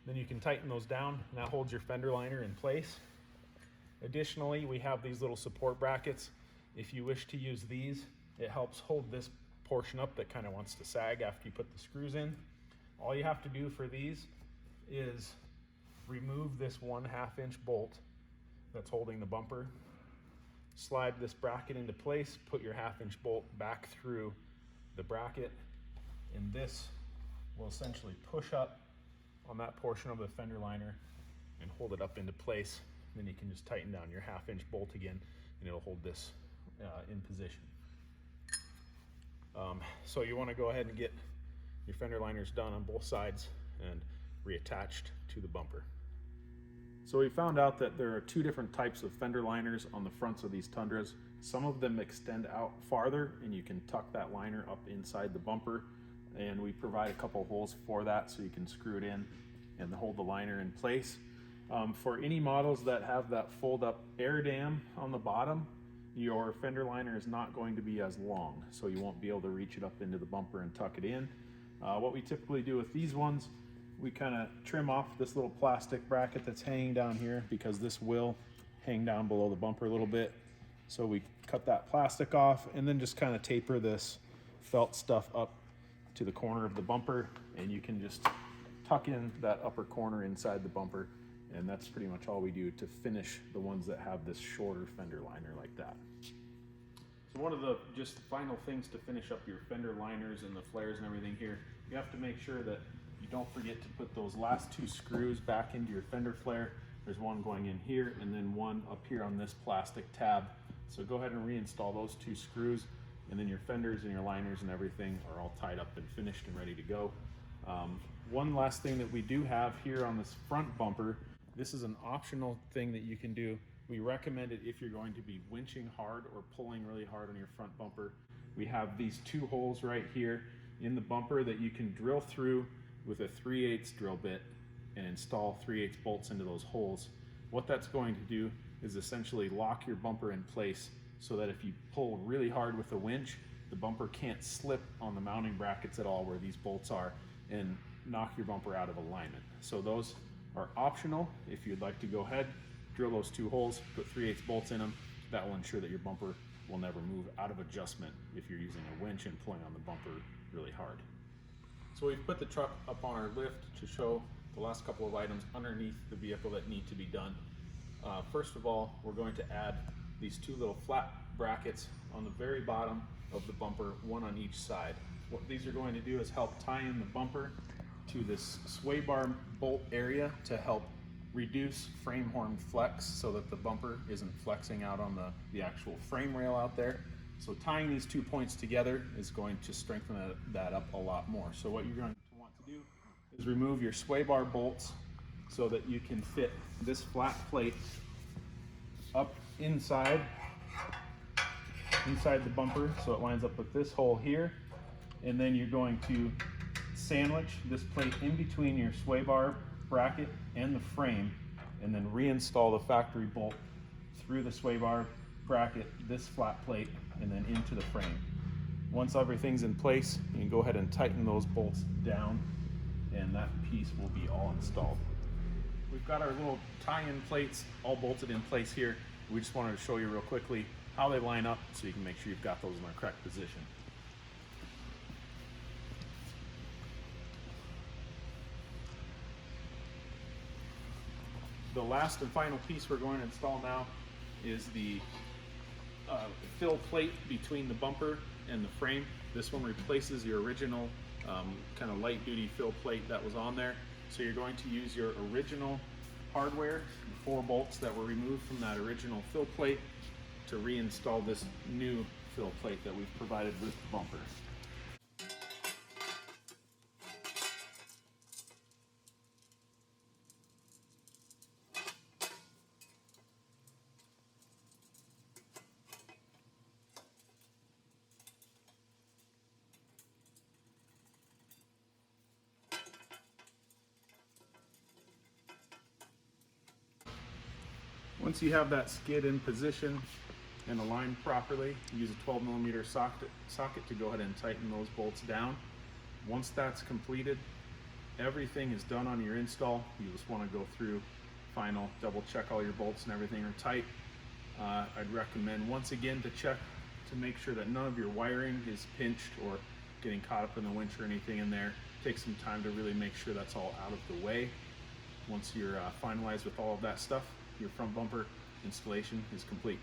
Then you can tighten those down, and that holds your fender liner in place. Additionally, we have these little support brackets. If you wish to use these, it helps hold this portion up that kind of wants to sag after you put the screws in. All you have to do for these is remove this 1/2 inch bolt that's holding the bumper, slide this bracket into place, put your 1/2 inch bolt back through the bracket, and this will essentially push up on that portion of the fender liner and hold it up into place. Then you can just tighten down your 1/2 inch bolt again and it'll hold this in position. So you want to go ahead and get your fender liners done on both sides and reattached to the bumper. So we found out that there are 2 different types of fender liners on the fronts of these Tundras. Some of them extend out farther and you can tuck that liner up inside the bumper, and we provide a couple holes for that so you can screw it in and hold the liner in place. For any models that have that fold up air dam on the bottom, your fender liner is not going to be as long, so you won't be able to reach it up into the bumper and tuck it in. What we typically do with these ones, we kind of trim off this little plastic bracket that's hanging down here, because this will hang down below the bumper a little bit. So we cut that plastic off and then just kind of taper this felt stuff up to the corner of the bumper, and you can just tuck in that upper corner inside the bumper, and that's pretty much all we do to finish the ones that have this shorter fender liner like that. So one of the just final things to finish up your fender liners and the flares and everything here, you have to make sure that you don't forget to put those last 2 screws back into your fender flare. There's one going in here and then one up here on this plastic tab. So go ahead and reinstall those 2 screws, and then your fenders and your liners and everything are all tied up and finished and ready to go. One last thing that we do have here on this front bumper, this is an optional thing that you can do. We recommend it if you're going to be winching hard or pulling really hard on your front bumper. We have these 2 holes right here in the bumper that you can drill through with a 3/8 drill bit and install 3/8 bolts into those holes. What that's going to do is essentially lock your bumper in place so that if you pull really hard with a winch, the bumper can't slip on the mounting brackets at all where these bolts are and knock your bumper out of alignment. So those are optional. If you'd like to go ahead, drill those 2 holes, put 3/8 bolts in them. That will ensure that your bumper will never move out of adjustment if you're using a winch and pulling on the bumper really hard. So we've put the truck up on our lift to show the last couple of items underneath the vehicle that need to be done. First of all, we're going to add these 2 little flat brackets on the very bottom of the bumper, one on each side. What these are going to do is help tie in the bumper to this sway bar bolt area to help reduce frame horn flex so that the bumper isn't flexing out on the actual frame rail out there. So tying these 2 points together is going to strengthen that up a lot more. So what you're going to want to do is remove your sway bar bolts so that you can fit this flat plate up inside the bumper so it lines up with this hole here, and then you're going to sandwich this plate in between your sway bar bracket and the frame, and then reinstall the factory bolt through the sway bar bracket, this flat plate, and then into the frame. Once everything's in place, you can go ahead and tighten those bolts down, and that piece will be all installed. We've got our little tie-in plates all bolted in place here. We just wanted to show you real quickly how they line up so you can make sure you've got those in the correct position. The last and final piece we're going to install now is the fill plate between the bumper and the frame. This one replaces your original kind of light duty fill plate that was on there. So you're going to use your original hardware, the 4 bolts that were removed from that original fill plate, to reinstall this new fill plate that we've provided with the bumper. Once you have that skid in position and aligned properly, use a 12mm socket to go ahead and tighten those bolts down. Once that's completed, everything is done on your install. You just want to go through final, double check all your bolts and everything are tight. I'd recommend once again to check to make sure that none of your wiring is pinched or getting caught up in the winch or anything in there. Take some time to really make sure that's all out of the way. Once you're finalized with all of that stuff, your front bumper installation is complete.